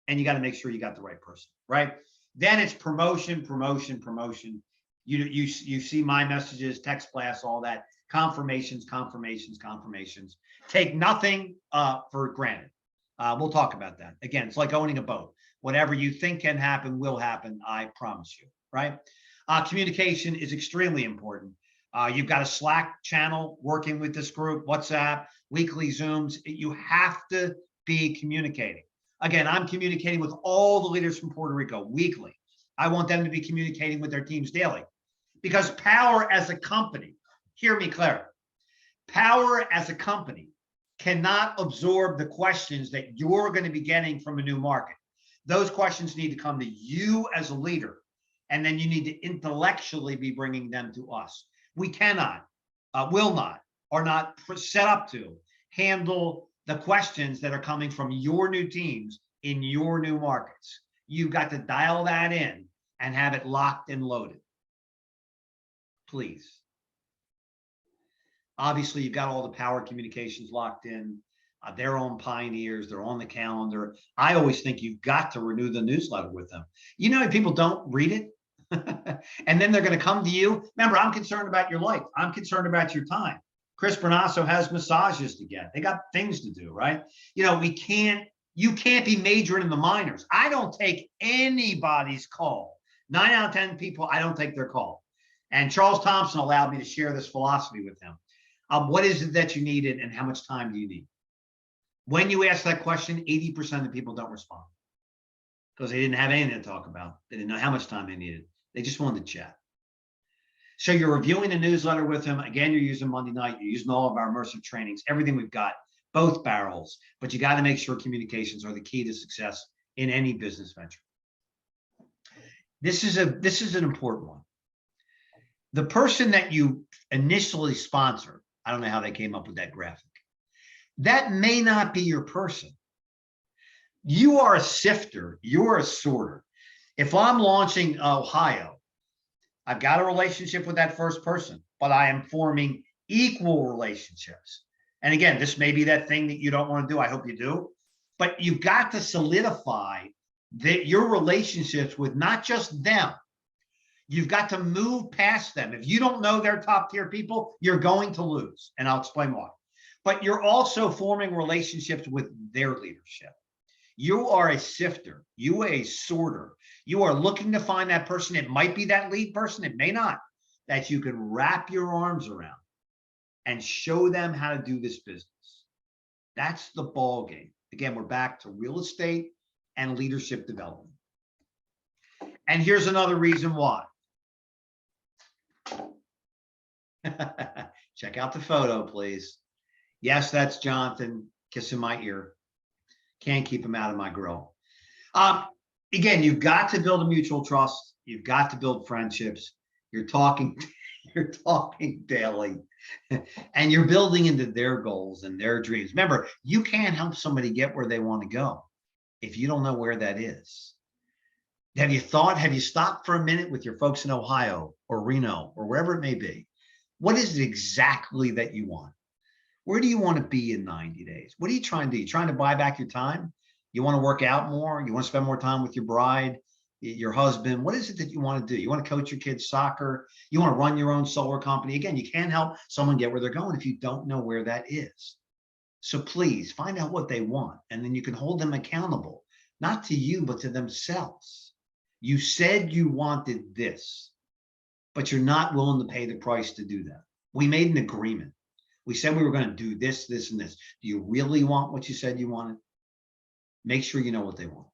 Speaker 3: and you got to make sure you got the right person, right? Then it's promotion, promotion, promotion. You see my messages, text blasts, all that, confirmations, confirmations, confirmations. Take nothing for granted. We'll talk about that. Again, it's like owning a boat. Whatever you think can happen will happen, I promise you, right? Communication is extremely important. You've got a Slack channel working with this group, WhatsApp, weekly Zooms. You have to be communicating. Again, I'm communicating with all the leaders from Puerto Rico weekly. I want them to be communicating with their teams daily because Powur as a company, hear me clearly, Powur as a company cannot absorb the questions that you're going to be getting from a new market. Those questions need to come to you as a leader, and then you need to intellectually be bringing them to us. We cannot, will not, are not set up to handle the questions that are coming from your new teams in your new markets. You've got to dial that in and have it locked and loaded. Please. Obviously, you've got all the Powur communications locked in. They're on Pioneers. They're on the calendar. I always think you've got to renew the newsletter with them. You know, people don't read it. And then they're going to come to you. Remember, I'm concerned about your life. I'm concerned about your time. Chris Brunasso has massages to get. They got things to do, right? You know, you can't be majoring in the minors. I don't take anybody's call. 9 out of 10 people, I don't take their call. And Charles Thompson allowed me to share this philosophy with him. What is it that you needed and how much time do you need? When you ask that question, 80% of the people don't respond because they didn't have anything to talk about. They didn't know how much time they needed. They just wanted to chat. So you're reviewing the newsletter with him. Again, you're using Monday night. You're using all of our immersive trainings, everything we've got, both barrels. But you got to make sure communications are the key to success in any business venture. This is an important one. The person that you initially sponsor, I don't know how they came up with that graphic. That may not be your person. You are a sifter. You're a sorter. If I'm launching Ohio, I've got a relationship with that first person, but I am forming equal relationships. And again, this may be that thing that you don't want to do. I hope you do. But you've got to solidify your relationships with not just them. You've got to move past them. If you don't know they're top tier people, you're going to lose. And I'll explain why. but you're also forming relationships with their leadership. You are a sifter, you are a sorter. You are looking to find that person. It might be that lead person, it may not, that you can wrap your arms around and show them how to do this business. That's the ball game. Again, we're back to real estate and leadership development. And here's another reason why. Check out the photo, please. Yes, that's Jonathan kissing my ear. Can't keep him out of my grill. Again, you've got to build a mutual trust. You've got to build friendships. You're talking daily, and you're building into their goals and their dreams. Remember, you can't help somebody get where they want to go if you don't know where that is. Have you stopped for a minute with your folks in Ohio or Reno or wherever it may be? What is it exactly that you want? Where do you want to be in 90 days? What are you trying to do? You trying to buy back your time? You want to work out more? You want to spend more time with your bride, your husband? What is it that you want to do? You want to coach your kids soccer? You want to run your own solar company? Again, you can't help someone get where they're going if you don't know where that is. So please find out what they want, and then you can hold them accountable, not to you, but to themselves. You said you wanted this, but you're not willing to pay the price to do that. We made an agreement. We said we were going to do this, this, and this. Do you really want what you said you wanted? Make sure you know what they want.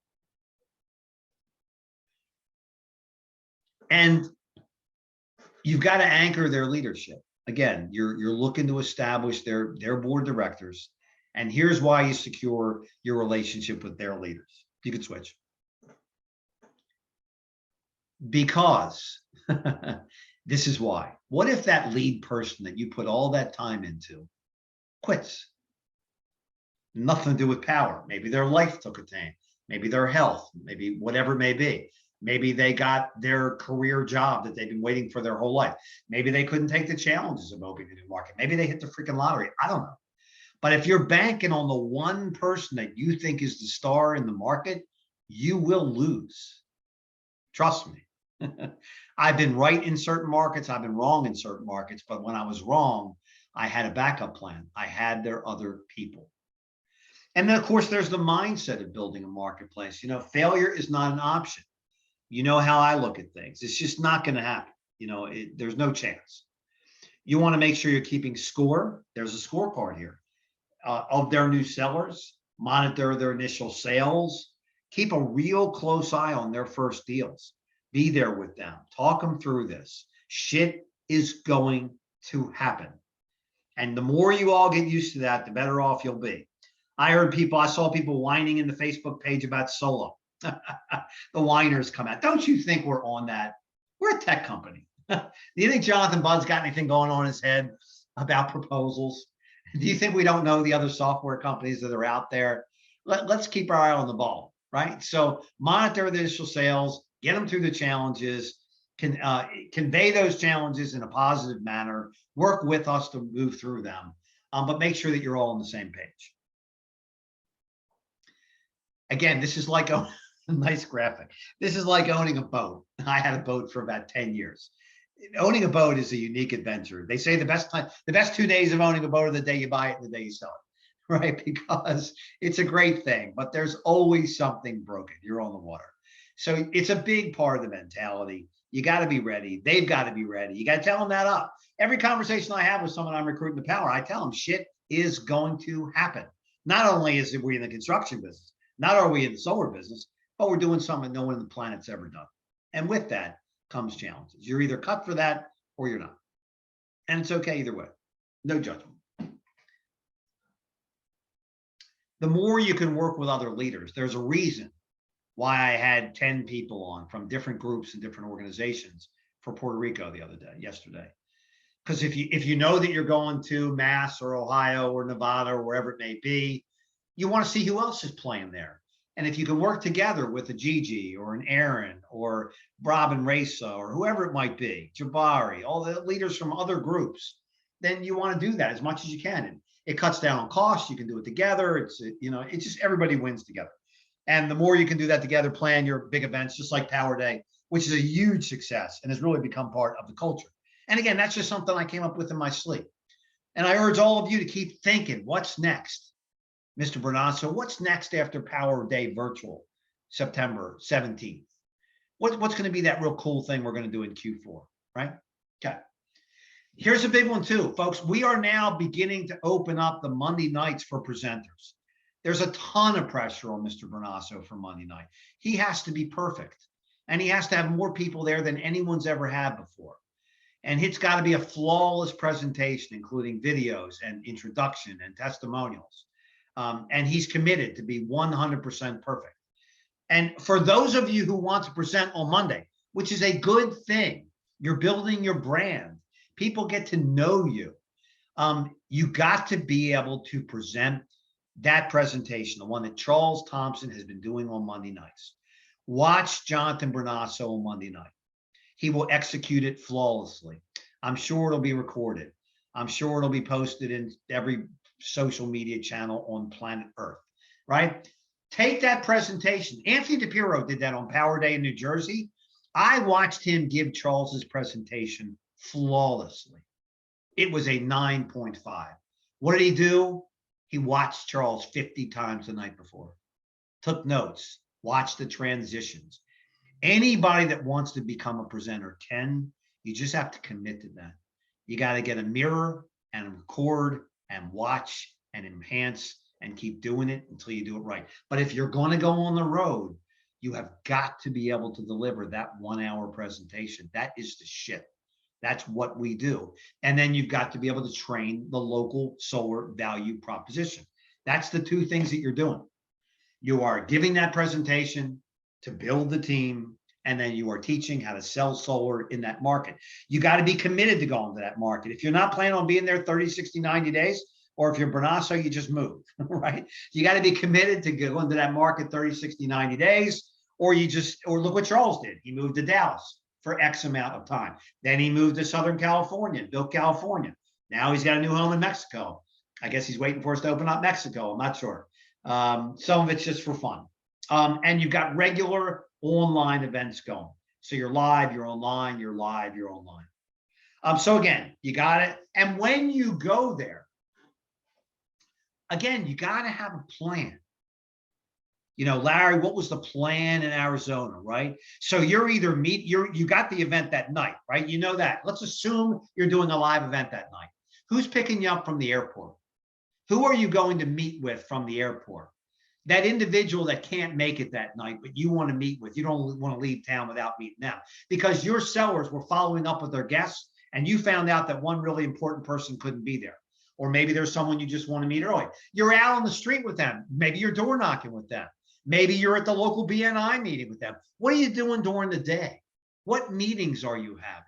Speaker 3: And you've got to anchor their leadership. Again, you're looking to establish their board of directors. And here's why you secure your relationship with their leaders. You can switch. Because this is why. What if that lead person that you put all that time into quits? Nothing to do with power. Maybe their life took a tank. Maybe their health, maybe whatever it may be. Maybe they got their career job that they've been waiting for their whole life. Maybe they couldn't take the challenges of opening a new market. Maybe they hit the freaking lottery. I don't know. But if you're banking on the one person that you think is the star in the market, you will lose. Trust me. I've been right in certain markets. I've been wrong in certain markets. But when I was wrong, I had a backup plan. I had their other people. And then, of course, there's the mindset of building a marketplace. You know, failure is not an option. You know how I look at things. It's just not going to happen. You know, there's no chance. You want to make sure you're keeping score. There's a scorecard here of their new sellers. Monitor their initial sales. Keep a real close eye on their first deals. Be there with them. Talk them through this. Shit is going to happen. And the more you all get used to that, the better off you'll be. I saw people whining in the Facebook page about solo. The whiners come out. Don't you think we're on that? We're a tech company. Do you think Jonathan Budd's got anything going on in his head about proposals? Do you think we don't know the other software companies that are out there? Let's keep our eye on the ball, right? So monitor the initial sales, get them through the challenges, convey those challenges in a positive manner, work with us to move through them, but make sure that you're all on the same page. Again, this is like a nice graphic. This is like owning a boat. I had a boat for about 10 years. Owning a boat is a unique adventure. They say the best 2 days of owning a boat are the day you buy it and the day you sell it, right? Because it's a great thing, but there's always something broken. You're on the water. So it's a big part of the mentality. You got to be ready. They've got to be ready. You got to tell them that up. Every conversation I have with someone I'm recruiting to Power, I tell them shit is going to happen. Not only is it we in the construction business, not are we in the solar business, but we're doing something no one on the planet's ever done. And with that comes challenges. You're either cut for that or you're not. And it's okay either way. No judgment. The more you can work with other leaders, there's a reason why I had 10 people on from different groups and different organizations for Puerto Rico yesterday. Because if you know that you're going to Mass or Ohio or Nevada or wherever it may be, you want to see who else is playing there. And if you can work together with a Gigi or an Aaron or Robin Raisa or whoever it might be, Jabari, all the leaders from other groups, then you want to do that as much as you can. And it cuts down on costs. You can do it together. It's just everybody wins together. And the more you can do that together, plan your big events, just like Power Day, which is a huge success and has really become part of the culture. And again, that's just something I came up with in my sleep. And I urge all of you to keep thinking, what's next? Mr. Brunasso, what's next after Power Day Virtual, September 17th? What's going to be that real cool thing we're going to do in Q4, right? Okay. Here's a big one too, folks. We are now beginning to open up the Monday nights for presenters. There's a ton of pressure on Mr. Brunasso for Monday night. He has to be perfect, and he has to have more people there than anyone's ever had before. And it's got to be a flawless presentation, including videos and introduction and testimonials. And he's committed to be 100% perfect. And for those of you who want to present on Monday, which is a good thing, you're building your brand. People get to know you. You got to be able to present that presentation, the one that Charles Thompson has been doing on Monday nights. Watch Jonathan Brunasso on Monday night. He will execute it flawlessly. I'm sure it'll be recorded. I'm sure it'll be posted in every social media channel on planet Earth, right? Take that presentation. Anthony DePiro did that on Power Day in New Jersey. I watched him give Charles's presentation flawlessly. It was a 9.5. What did he do? He watched Charles 50 times the night before, took notes, watched the transitions. Anybody that wants to become a presenter can. You just have to commit to that. You got to get a mirror and record and watch and enhance and keep doing it until you do it right. But if you're going to go on the road, you have got to be able to deliver that 1 hour presentation. That is the shit. That's what we do. And then you've got to be able to train the local solar value proposition. That's the two things that you're doing. You are giving that presentation to build the team, and then you are teaching how to sell solar in that market. You got to be committed to going to that market. If you're not planning on being there 30, 60, 90 days, or if you're Brunasso, you just move, right? You got to be committed to go into that market 30, 60, 90 days, or look what Charles did. He moved to Dallas for X amount of time. Then he moved to Southern California, built California. Now he's got a new home in Mexico. I guess he's waiting for us to open up Mexico. I'm not sure. Some of it's just for fun. And you've got regular online events going. So you're live, you're online, you're live, you're online. So again, you got it. And when you go there, again, you got to have a plan. You know, Larry, what was the plan in Arizona, right? So you're either you got the event that night, right? You know that. Let's assume you're doing a live event that night. Who's picking you up from the airport? Who are you going to meet with from the airport? That individual that can't make it that night, but you want to meet with. You don't want to leave town without meeting them, because your sellers were following up with their guests and you found out that one really important person couldn't be there. Or maybe there's someone you just want to meet early. You're out on the street with them. Maybe you're door knocking with them. Maybe you're at the local BNI meeting with them. What are you doing during the day? What meetings are you having?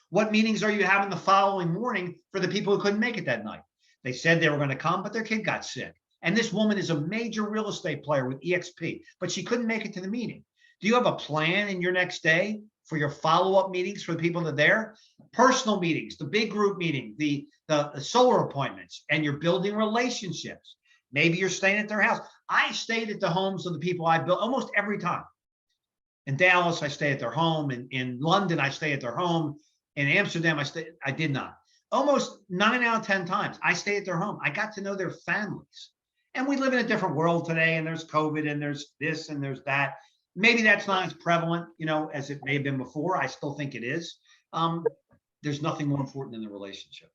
Speaker 3: What meetings are you having the following morning for the people who couldn't make it that night? They said they were going to come, but their kid got sick. And this woman is a major real estate player with EXP, but she couldn't make it to the meeting. Do you have a plan in your next day for your follow-up meetings for the people that are there? Personal meetings, the big group meeting, the solar appointments, and you're building relationships. Maybe you're staying at their house. I stayed at the homes of the people I built almost every time. In Dallas, I stay at their home. In London, I stay at their home. In Amsterdam, I did not. Almost 9 out of 10 times, I stay at their home. I got to know their families. And we live in a different world today, and there's COVID, and there's this, and there's that. Maybe that's not as prevalent, you know, as it may have been before. I still think it is. There's nothing more important than the relationship.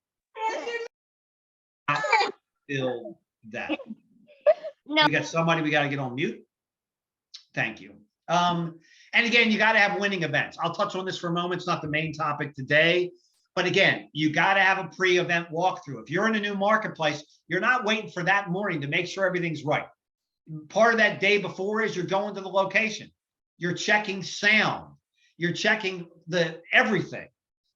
Speaker 3: Build that. No. We got somebody we got to get on mute. Thank you. And again, you got to have winning events. I'll touch on this for a moment. It's not the main topic today. But again, you got to have a pre-event walkthrough. If you're in a new marketplace, you're not waiting for that morning to make sure everything's right. Part of that day before is you're going to the location. You're checking sound. You're checking everything.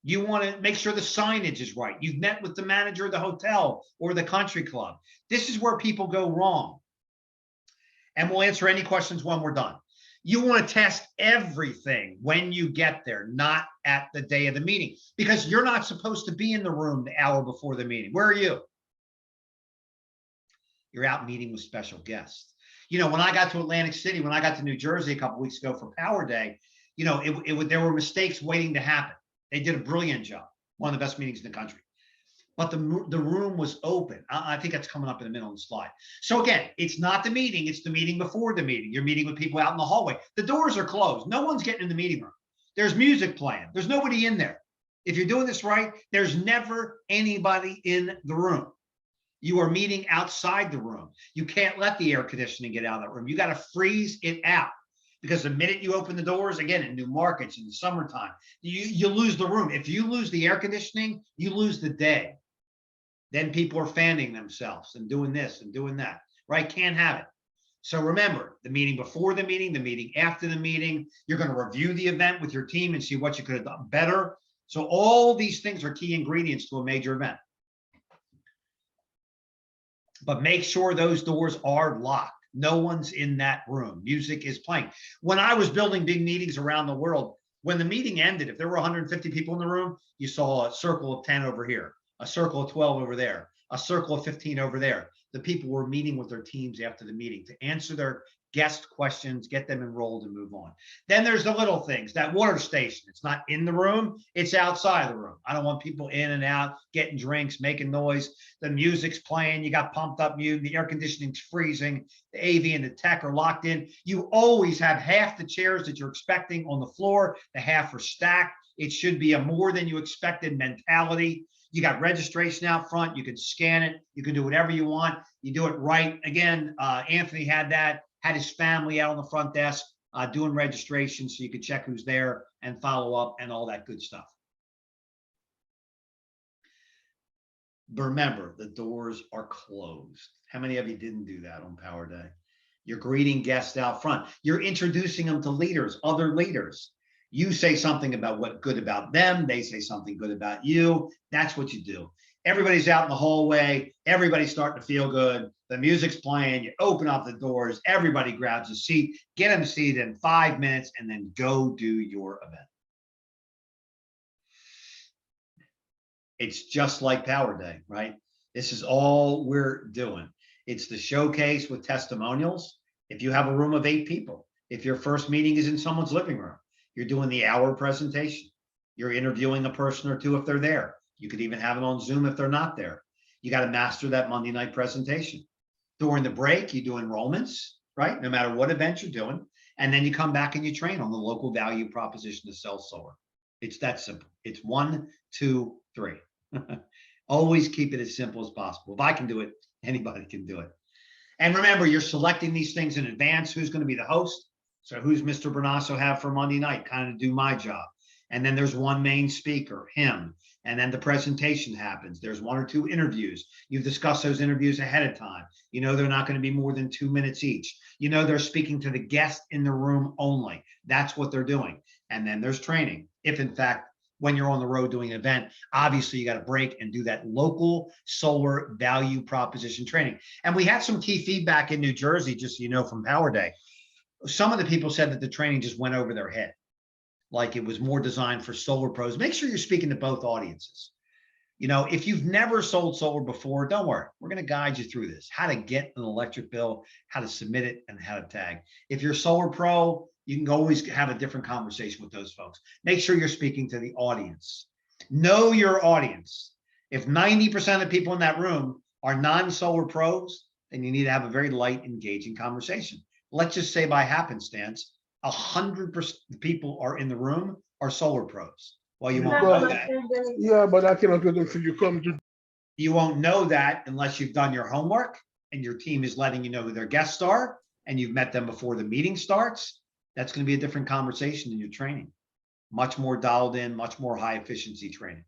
Speaker 3: You want to make sure the signage is right. You've met with the manager of the hotel or the country club. This is where people go wrong. And we'll answer any questions when we're done. You want to test everything when you get there, not at the day of the meeting, because you're not supposed to be in the room the hour before the meeting. Where are you? You're out meeting with special guests. You know, when I got to Atlantic City, when I got to New Jersey a couple of weeks ago for Power Day, you know, there were mistakes waiting to happen. They did a brilliant job. One of the best meetings in the country. but the room was open. I think that's coming up in the middle of the slide. So again, it's not the meeting, it's the meeting before the meeting. You're meeting with people out in the hallway. The doors are closed. No one's getting in the meeting room. There's music playing. There's nobody in there. If you're doing this right, there's never anybody in the room. You are meeting outside the room. You can't let the air conditioning get out of that room. You got to freeze it out, because the minute you open the doors, again, in new markets in the summertime, you lose the room. If you lose the air conditioning, you lose the day. Then people are fanning themselves and doing this and doing that, right? Can't have it. So remember, the meeting before the meeting after the meeting, you're going to review the event with your team and see what you could have done better. So all these things are key ingredients to a major event. But make sure those doors are locked. No one's in that room. Music is playing. When I was building big meetings around the world, when the meeting ended, if there were 150 people in the room, you saw a circle of 10 over here, a circle of 12 over there, a circle of 15 over there. The people were meeting with their teams after the meeting to answer their guest questions, get them enrolled and move on. Then there's the little things, that water station. It's not in the room, it's outside the room. I don't want people in and out, getting drinks, making noise. The music's playing, you got pumped up music, the air conditioning's freezing, the AV and the tech are locked in. You always have half the chairs that you're expecting on the floor, the half are stacked. It should be a more than you expected mentality. You got registration out front, you can scan it, you can do whatever you want. You do it right. Again, Anthony had his family out on the front desk doing registration, so you could check who's there and follow up and all that good stuff. But remember, the doors are closed. How many of you didn't do that on Power Day? You're greeting guests out front. You're introducing them to leaders, other leaders. You say something about what good about them. They say something good about you. That's what you do. Everybody's out in the hallway. Everybody's starting to feel good. The music's playing. You open up the doors. Everybody grabs a seat. Get them seated in 5 minutes, and then go do your event. It's just like Power Day, right? This is all we're doing. It's the showcase with testimonials. If you have a room of 8 people, if your first meeting is in someone's living room, you're doing the hour presentation. You're interviewing a person or two if they're there. You could even have them on Zoom if they're not there. You got to master that Monday night presentation. During the break, you do enrollments, right? No matter what event you're doing. And then you come back and you train on the local value proposition to sell solar. It's that simple. It's 1, 2, 3. Always keep it as simple as possible. If I can do it, anybody can do it. And remember, you're selecting these things in advance. Who's going to be the host? So who's Mr. Brunasso have for Monday night? Kind of do my job. And then there's one main speaker, him. And then the presentation happens. There's 1 or 2 interviews. You've discussed those interviews ahead of time. You know they're not going to be more than 2 minutes each. You know they're speaking to the guest in the room only. That's what they're doing. And then there's training. If in fact, when you're on the road doing an event, obviously you got to break and do that local solar value proposition training. And we had some key feedback in New Jersey, just so you know, from Power Day. Some of the people said that the training just went over their head, like it was more designed for solar pros. Make sure you're speaking to both audiences. You know, if you've never sold solar before, don't worry. We're going to guide you through this, how to get an electric bill, how to submit it, and how to tag. If you're a solar pro, you can always have a different conversation with those folks. Make sure you're speaking to the audience. Know your audience. If 90% of people in that room are non-solar pros, then you need to have a very light, engaging conversation. Let's just say by happenstance, 100% the people are in the room are solar pros. Well, you won't know that.
Speaker 9: Yeah, but I cannot get them till you come to.
Speaker 3: You won't know that unless you've done your homework and your team is letting you know who their guests are and you've met them before the meeting starts. That's going to be a different conversation in your training. Much more dialed in, much more high efficiency training.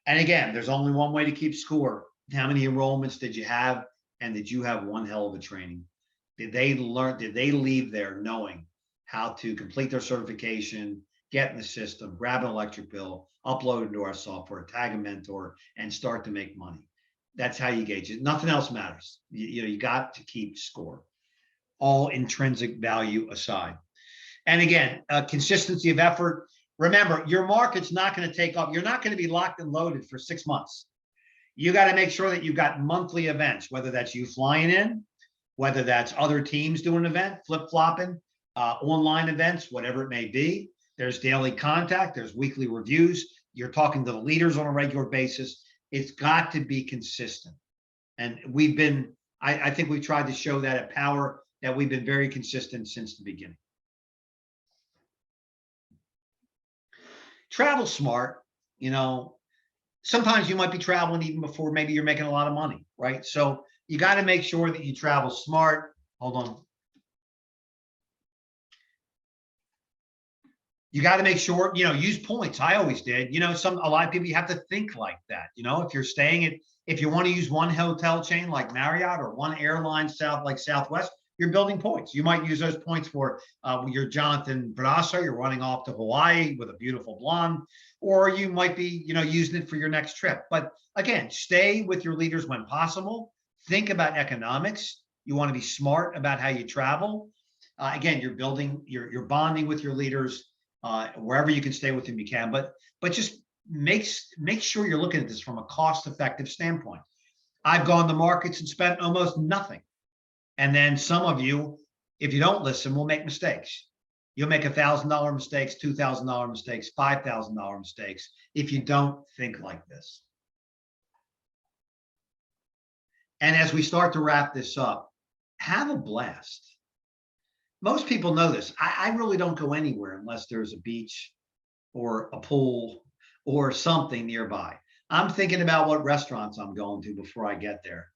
Speaker 3: And again, there's only one way to keep score. How many enrollments did you have? And did you have one hell of a training? Did they leave there knowing how to complete their certification, get in the system, grab an electric bill, upload it into our software, tag a mentor, and start to make money? That's how you gauge it. Nothing else matters. You got to keep score, all intrinsic value aside. And again, consistency of effort. Remember, your market's not going to take off. You're not going to be locked and loaded for 6 months. You got to make sure that you've got monthly events, whether that's you flying in, whether that's other teams doing an event, flip-flopping, online events, whatever it may be. There's daily contact, there's weekly reviews. You're talking to the leaders on a regular basis. It's got to be consistent. And we've been, I think we've tried to show that at Powur, that we've been very consistent since the beginning. Travel smart, you know, sometimes you might be traveling even before maybe you're making a lot of money, right? So you got to make sure that you travel smart. Hold on. You got to make sure, you know, use points. I always did. You know, a lot of people, you have to think like that. You know, if you're staying at, if you want to use one hotel chain like Marriott or one airline like Southwest, you're building points. You might use those points for your Jonathan Brunasso. You're running off to Hawaii with a beautiful blonde, or you might be, you know, using it for your next trip. But again, stay with your leaders when possible. Think about economics. You want to be smart about how you travel. Again, you're building, you're bonding with your leaders. Wherever you can stay with them, you can, but just make sure you're looking at this from a cost-effective standpoint. I've gone to markets and spent almost nothing. And then some of you, if you don't listen, will make mistakes. You'll make $1,000 mistakes, $2,000 mistakes, $5,000 mistakes if you don't think like this. And as we start to wrap this up, have a blast. Most people know this. I really don't go anywhere unless there's a beach or a pool or something nearby. I'm thinking about what restaurants I'm going to before I get there.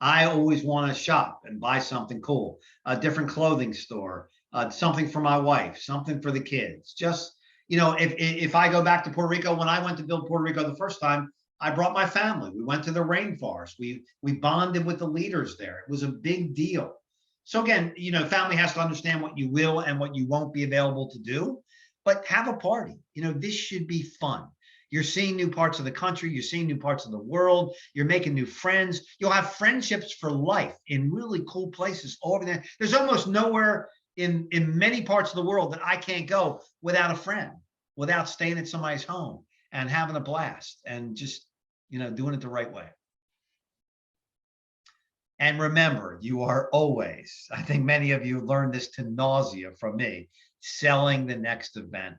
Speaker 3: I always want to shop and buy something cool, a different clothing store, something for my wife, something for the kids. Just, you know, if I go back to Puerto Rico, when I went to build Puerto Rico the first time, I brought my family. We went to the rainforest. We bonded with the leaders there. It was a big deal. So again, you know, family has to understand what you will and what you won't be available to do, but have a party. You know, this should be fun. You're seeing new parts of the country. You're seeing new parts of the world. You're making new friends. You'll have friendships for life in really cool places all over there. There's almost nowhere in many parts of the world that I can't go without a friend, without staying at somebody's home and having a blast and just, you know, doing it the right way. And remember, you are always, I think many of you learned this to nausea from me, selling the next event.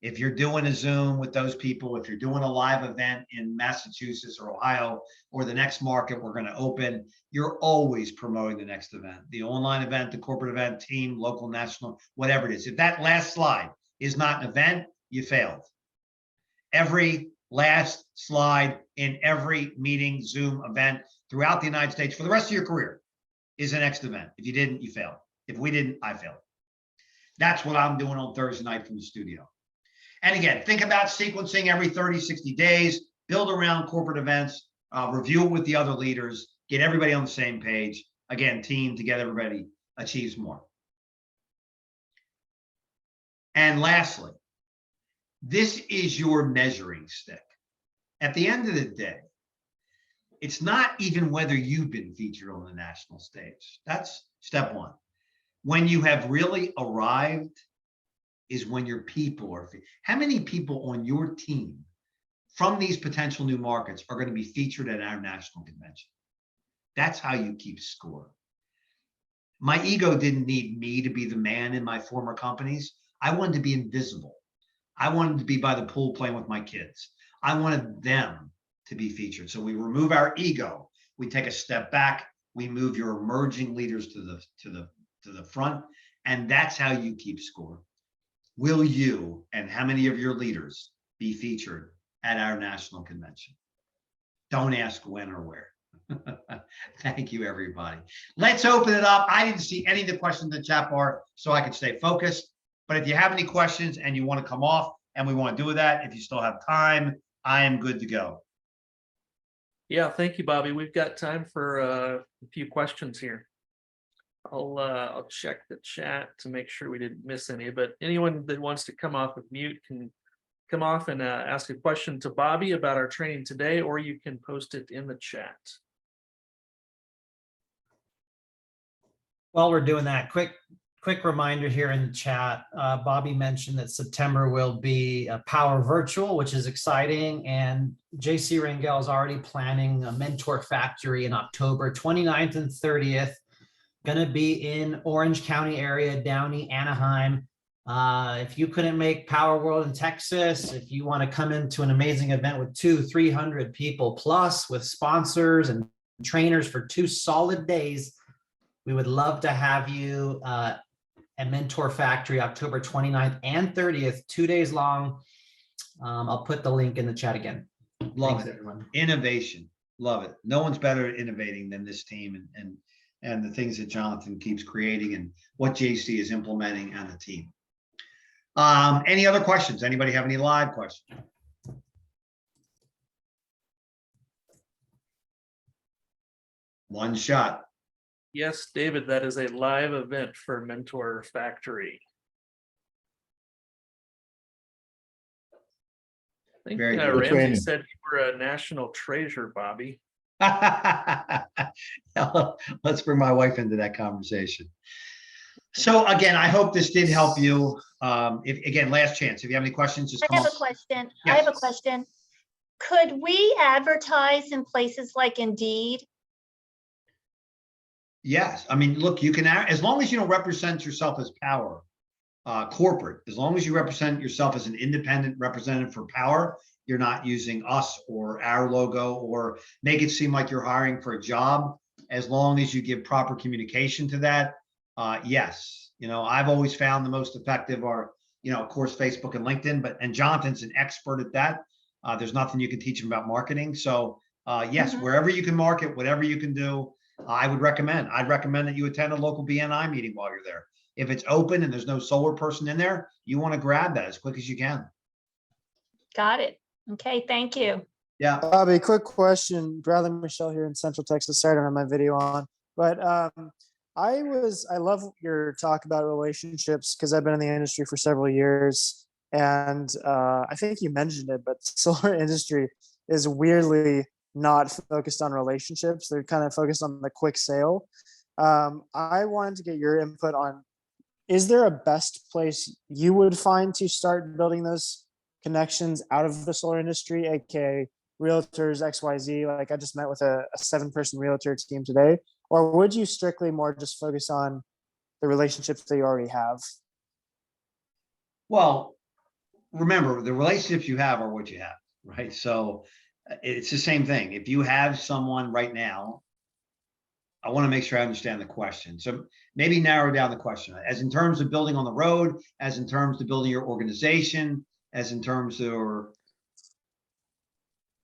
Speaker 3: If you're doing a Zoom with those people, if you're doing a live event in Massachusetts or Ohio, or the next market we're going to open, you're always promoting the next event, the online event, the corporate event, team, local, national, whatever it is. If that last slide is not an event, you failed. Every last slide in every meeting, Zoom event throughout the United States for the rest of your career is the next event. If you didn't, you failed. If we didn't, I failed. That's what I'm doing on Thursday night from the studio. And again, think about sequencing every 30, 60 days, build around corporate events, review it with the other leaders, get everybody on the same page. Again, team to get everybody achieves more. And lastly, this is your measuring stick. At the end of the day, it's not even whether you've been featured on the national stage. That's step one. When you have really arrived is when your people are, how many people on your team from these potential new markets are going to be featured at our national convention? That's how you keep score. My ego didn't need me to be the man in my former companies. I wanted to be invisible. I wanted to be by the pool playing with my kids. I wanted them to be featured. So we remove our ego. We take a step back. We move your emerging leaders to the front. And that's how you keep score. Will you and how many of your leaders be featured at our national convention? Don't ask when or where. Thank you, everybody. Let's open it up. I didn't see any of the questions in the chat bar, so I could stay focused. But if you have any questions and you want to come off and we want to do that, if you still have time, I am good to go.
Speaker 1: Yeah, thank you, Bobby. We've got time for a few questions here. I'll check the chat to make sure we didn't miss any, but anyone that wants to come off of mute can come off and ask a question to Bobby about our training today, or you can post it in the chat.
Speaker 2: While we're doing that, quick reminder here in the chat. Bobby mentioned that September will be a Powur Virtual, which is exciting. And JC Rangel is already planning a Mentor Factory in October 29th and 30th. Going to be in Orange County area, Downey, Anaheim. If you couldn't make Power World in Texas, if you want to come into an amazing event with 200-300 people plus with sponsors and trainers for 2 solid days, we would love to have you at Mentor Factory, October 29th and 30th, 2 days long. I'll put the link in the chat again.
Speaker 3: Love
Speaker 2: Thanks,
Speaker 3: it.
Speaker 2: everyone.
Speaker 3: Innovation. Love it. No one's better at innovating than this team and the things that Jonathan keeps creating and what JC is implementing and the team. Any other questions? Anybody have any live questions? One shot.
Speaker 1: Yes, David, that is a live event for Mentor Factory. I think
Speaker 3: Very good.
Speaker 1: Ramsey
Speaker 12: Training.
Speaker 1: said you were a national treasure, Bobby.
Speaker 3: Let's bring my wife into that conversation. So again, I hope this did help you. Again, last chance. If you have any questions, just
Speaker 13: I
Speaker 3: come
Speaker 13: have
Speaker 3: up.
Speaker 13: a question.
Speaker 3: Yes.
Speaker 13: I have a question. Could we advertise in places like Indeed?
Speaker 3: Yes, I mean, look, you can, as long as you don't represent yourself as Power corporate, as long as you represent yourself as an independent representative for Power, you're not using us or our logo or make it seem like you're hiring for a job. As long as you give proper communication to that, yes. You know, I've always found the most effective are, you know, of course, Facebook and LinkedIn, and Jonathan's an expert at that. There's nothing you can teach him about marketing. So yes, wherever you can market, whatever you can do, I'd recommend that you attend a local BNI meeting while you're there. If it's open and there's no solar person in there, you want to grab that as quick as you can.
Speaker 13: Got it. Okay, thank you.
Speaker 3: Yeah.
Speaker 14: Bobby, quick question. Bradley Michelle here in Central Texas. Sorry, I don't have my video on, but I love your talk about relationships because I've been in the industry for several years, and I think you mentioned it, but the solar industry is weirdly not focused on relationships. They're kind of focused on the quick sale. I wanted to get your input on, is there a best place you would find to start building those connections out of the solar industry, aka realtors XYZ? Like I just met with a 7-person realtor team today. Or would you strictly more just focus on the relationships that you already have?
Speaker 3: Well, remember, the relationships you have are what you have, right? So it's the same thing. If you have someone right now, I want to make sure I understand the question. So maybe narrow down the question as in terms of building on the road, as in terms of building your organization, as in terms of.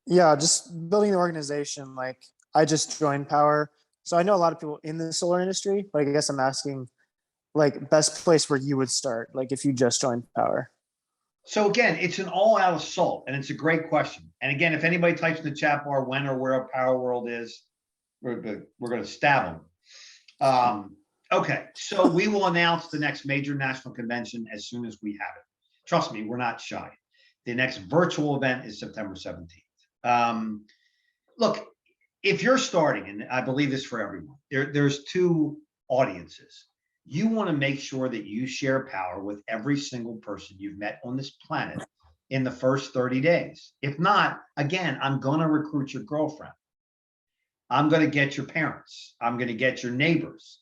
Speaker 14: Yeah, just building the organization. Like I just joined Power. So I know a lot of people in the solar industry, but I guess I'm asking like best place where you would start, like if you just joined Power.
Speaker 3: So again, it's an all-out assault, and it's a great question. And again, if anybody types in the chat bar when or where Power World is, we're going to stab them. Okay, so we will announce the next major national convention as soon as we have it. Trust me, we're not shy. The next virtual event is September 17th. Look, if you're starting, and I believe this for everyone, there's 2 audiences. You want to make sure that you share Power with every single person you've met on this planet in the first 30 days. If not, again, I'm going to recruit your girlfriend. I'm going to get your parents. I'm going to get your neighbors.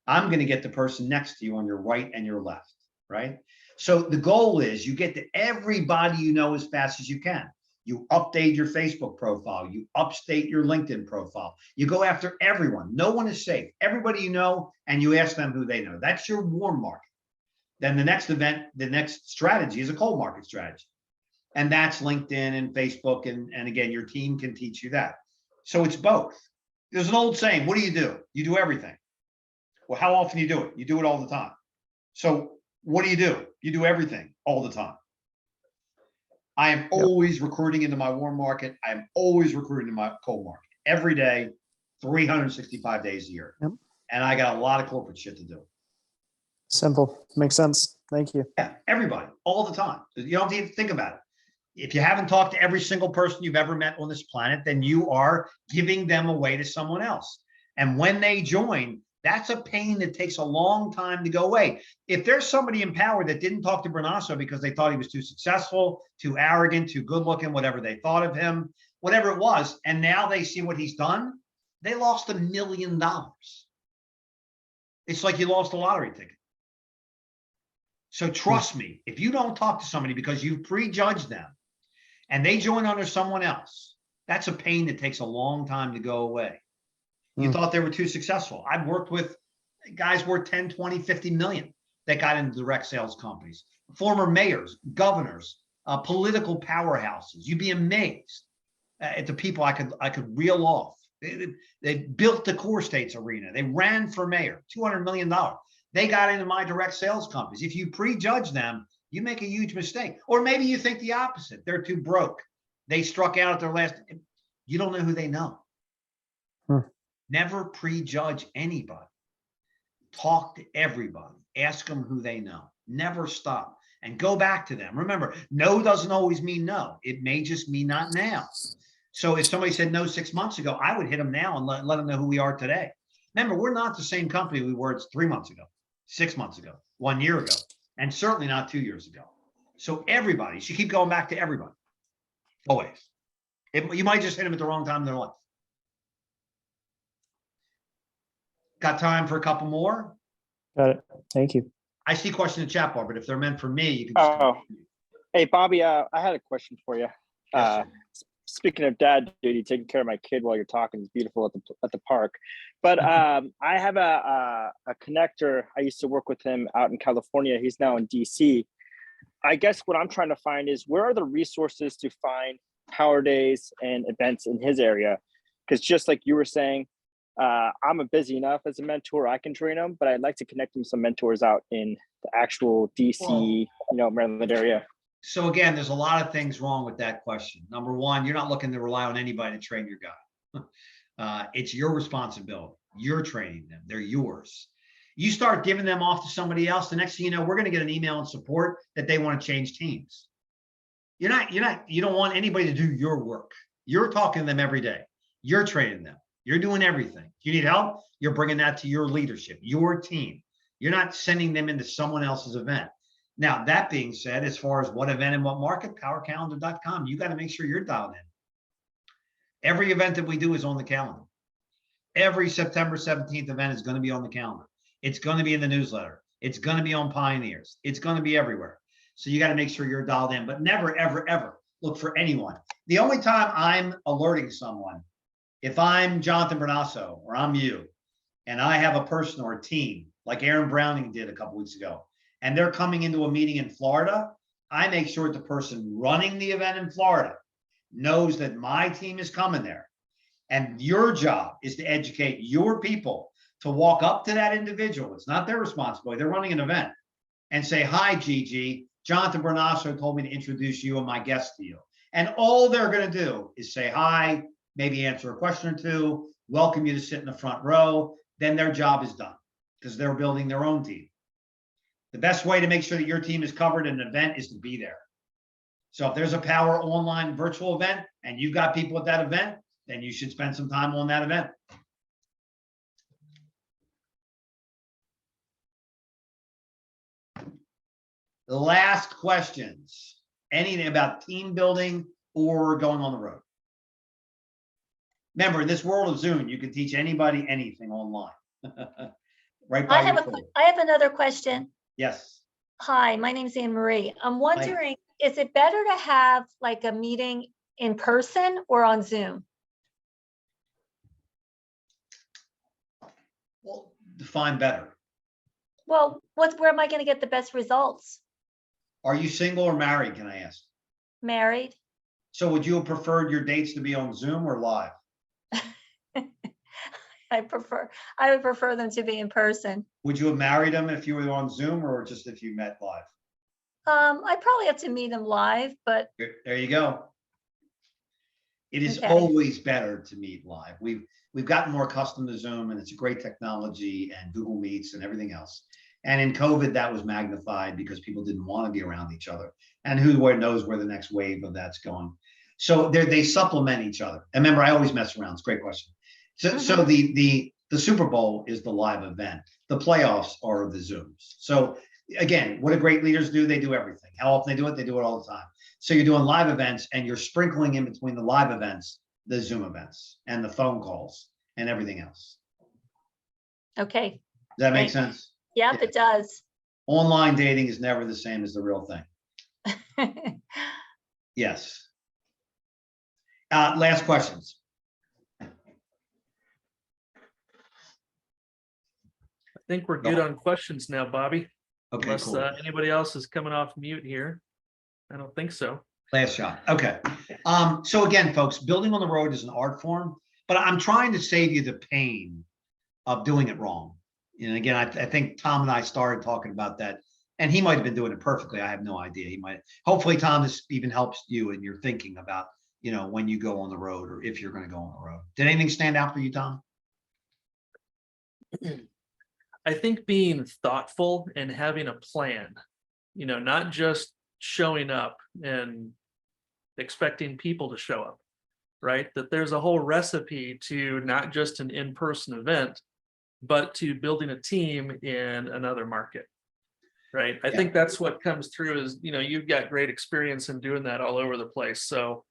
Speaker 3: I'm going to get the person next to you on your right and your left, right? So the goal is you get to everybody you know as fast as you can. You update your Facebook profile. You update your LinkedIn profile. You go after everyone. No one is safe. Everybody you know, and you ask them who they know. That's your warm market. Then the next event, the next strategy is a cold market strategy. And that's LinkedIn and Facebook. And again, your team can teach you that. So it's both. There's an old saying, what do? You do everything. Well, how often do you do it? You do it all the time. So what do? You do everything all the time. I am always recruiting into my warm market. I am always recruiting in my cold market every day, 365 days a year.
Speaker 14: Yep.
Speaker 3: And I got a lot of corporate shit to do.
Speaker 14: Simple. Makes sense. Thank you.
Speaker 3: Yeah, everybody, all the time. You don't even think about it. If you haven't talked to every single person you've ever met on this planet, then you are giving them away to someone else. And when they join, that's a pain that takes a long time to go away. If there's somebody in Power that didn't talk to Brunasso because they thought he was too successful, too arrogant, too good looking, whatever they thought of him, whatever it was, and now they see what he's done, they lost $1 million. It's like you lost a lottery ticket. So trust me, if you don't talk to somebody because you've prejudged them and they join under someone else, that's a pain that takes a long time to go away. You thought they were too successful. I've worked with guys worth 10, 20, 50 million that got into direct sales companies, former mayors, governors, political powerhouses. You'd be amazed at the people I could reel off. They built the core states arena. They ran for mayor, $200 million. They got into my direct sales companies. If you prejudge them, you make a huge mistake. Or maybe you think the opposite. They're too broke. They struck out at their last. You don't know who they know. Never prejudge anybody. Talk to everybody. Ask them who they know. Never stop. And go back to them. Remember, no doesn't always mean no. It may just mean not now. So if somebody said no 6 months ago, I would hit them now and let them know who we are today. Remember, we're not the same company we were 3 months ago, 6 months ago, 1 year ago, and certainly not 2 years ago. So everybody, you should keep going back to everybody. Always. You might just hit them at the wrong time in their life. Got time for a couple more?
Speaker 14: Got it. Thank you.
Speaker 3: I see question in the chat bar, but if they're meant for me, you can just.
Speaker 12: Hey, Bobby, I had a question for you.
Speaker 3: Yes,
Speaker 12: Speaking of dad duty, taking care of my kid while you're talking is beautiful at the park. But I have a connector. I used to work with him out in California. He's now in DC. I guess what I'm trying to find is where are the resources to find power days and events in his area? Because just like you were saying, I'm busy enough as a mentor, I can train them, but I'd like to connect him with some mentors out in the actual DC, Maryland area.
Speaker 3: So again, there's a lot of things wrong with that question. Number one, you're not looking to rely on anybody to train your guy. It's your responsibility. You're training them. They're yours. You start giving them off to somebody else. The next thing you know, we're going to get an email and support that they want to change teams. You don't want anybody to do your work. You're talking to them every day. You're training them. You're doing everything. If you need help, you're bringing that to your leadership, your team. You're not sending them into someone else's event. Now, that being said, as far as what event and what market, powercalendar.com, you got to make sure you're dialed in. Every event that we do is on the calendar. Every September 17th event is going to be on the calendar. It's going to be in the newsletter. It's going to be on Pioneers. It's going to be everywhere. So you got to make sure you're dialed in, but never, ever, ever look for anyone. The only time I'm alerting someone, if I'm Jonathan Brunasso or I'm you, and I have a person or a team like Aaron Browning did a couple weeks ago, and they're coming into a meeting in Florida, I make sure the person running the event in Florida knows that my team is coming there. And your job is to educate your people to walk up to that individual. It's not their responsibility. They're running an event and say, hi, Gigi, Jonathan Brunasso told me to introduce you and my guest to you. And all they're going to do is say hi, maybe answer a question or two, welcome you to sit in the front row. Then their job is done because they're building their own team. The best way to make sure that your team is covered in an event is to be there. So if there's a Power online virtual event and you've got people at that event, then you should spend some time on that event. The last questions, anything about team building or going on the road. Remember, in this world of Zoom, you can teach anybody anything online. Right by
Speaker 13: I have another question.
Speaker 3: Yes.
Speaker 13: Hi, my name's Anne Marie. I'm wondering, is it better to have like a meeting in person or on Zoom?
Speaker 3: Well, define better.
Speaker 13: Well, where am I going to get the best results?
Speaker 3: Are you single or married, can I ask?
Speaker 13: Married.
Speaker 3: So would you have preferred your dates to be on Zoom or live?
Speaker 13: I would prefer them to be in person.
Speaker 3: Would you have married them if you were on Zoom or just if you met live?
Speaker 13: I probably have to meet them live, but
Speaker 3: There you go. It is
Speaker 13: Okay.
Speaker 3: always better to meet live. We've gotten more accustomed to Zoom, and it's a great technology, and Google Meets and everything else. And in COVID, that was magnified because people didn't want to be around each other. And who knows where the next wave of that's going. So they supplement each other. And remember, I always mess around. It's a great question. So the Super Bowl is the live event. The playoffs are the Zooms. So again, what do great leaders do? They do everything. How often they do it? They do it all the time. So you're doing live events and you're sprinkling in between the live events, the Zoom events and the phone calls and everything else.
Speaker 13: okay.
Speaker 3: Does that make sense?
Speaker 13: Yep, it does.
Speaker 3: Online dating is never the same as the real thing. Yes. Last questions.
Speaker 1: I think we're good on questions now, Bobby.
Speaker 3: Okay,
Speaker 1: Unless
Speaker 3: cool.
Speaker 1: anybody else is coming off mute here. I don't think so.
Speaker 3: Last shot. Okay. So again, folks, building on the road is an art form, but I'm trying to save you the pain of doing it wrong. And again, I think Tom and I started talking about that, and he might have been doing it perfectly. I have no idea. He might. Hopefully, Tom, this even helps you in your thinking about, when you go on the road or if you're going to go on the road. Did anything stand out for you, Tom?
Speaker 1: I think being thoughtful and having a plan, not just showing up and expecting people to show up, right? That there's a whole recipe to not just an in-person event, but to building a team in another market, right? I think that's what comes through is, you've got great experience in doing that all over the place. So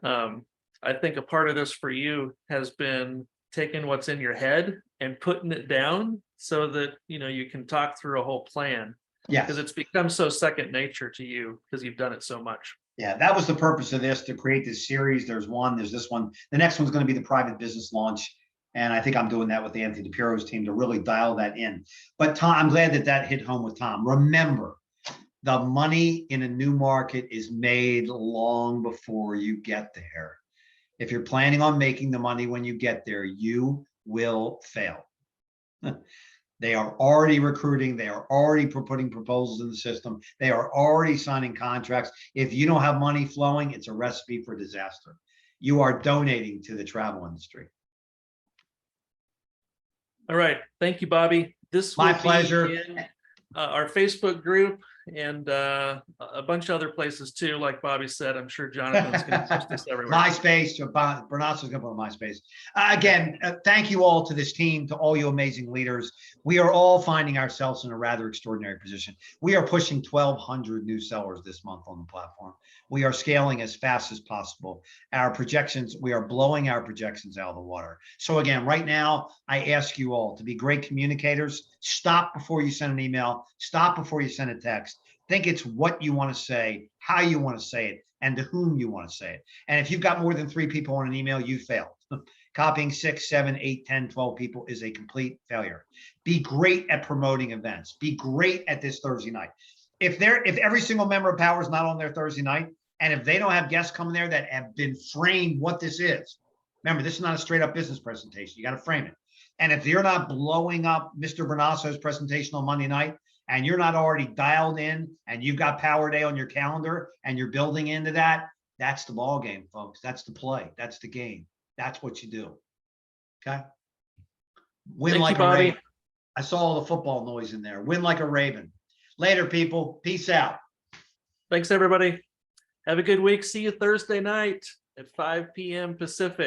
Speaker 1: I think a part of this for you has been taking what's in your head and putting it down so that, you can talk through a whole plan.
Speaker 3: Yeah.
Speaker 1: Because it's become so second nature to you because you've done it so much.
Speaker 3: Yeah, that was the purpose of this, to create this series. There's this one. The next one's going to be the private business launch. And I think I'm doing that with Anthony DePiero's team to really dial that in. But Tom, I'm glad that hit home with Tom. Remember, the money in a new market is made long before you get there. If you're planning on making the money when you get there, you will fail. They are already recruiting. They are already putting proposals in the system. They are already signing contracts. If you don't have money flowing, it's a recipe for disaster. You are donating to the travel industry.
Speaker 1: All right. Thank you, Bobby. This
Speaker 3: My
Speaker 1: will be
Speaker 3: pleasure.
Speaker 1: in our Facebook group and a bunch of other places too. Like Bobby said, I'm sure Jonathan's going to post this everywhere.
Speaker 3: MySpace, Brunasso's going to put on MySpace. Again, thank you all to this team, to all you amazing leaders. We are all finding ourselves in a rather extraordinary position. We are pushing 1,200 new sellers this month on the platform. We are scaling as fast as possible. Our projections, we are blowing our projections out of the water. So again, right now, I ask you all to be great communicators. Stop before you send an email. Stop before you send a text. Think it's what you want to say, how you want to say it, and to whom you want to say it. And if you've got more than 3 people on an email, you failed. Copying 6, 7, 8, 10, 12 people is a complete failure. Be great at promoting events. Be great at this Thursday night. If every single member of Powur is not on their Thursday night, and if they don't have guests coming there that have been framed what this is, remember, this is not a straight up business presentation. You got to frame it. And if you're not blowing up Mr. Brunasso's presentation on Monday night, and you're not already dialed in, and you've got Powur Day on your calendar, and you're building into that, that's the ball game, folks. That's the play. That's the game. That's what you do. Okay. Win
Speaker 1: Thank
Speaker 3: like
Speaker 1: you,
Speaker 3: a
Speaker 1: Bobby.
Speaker 3: Raven. I saw all the football noise in there. Win like a Raven. Later, people. Peace out.
Speaker 1: Thanks, everybody. Have a good week. See you Thursday night at 5 p.m. Pacific.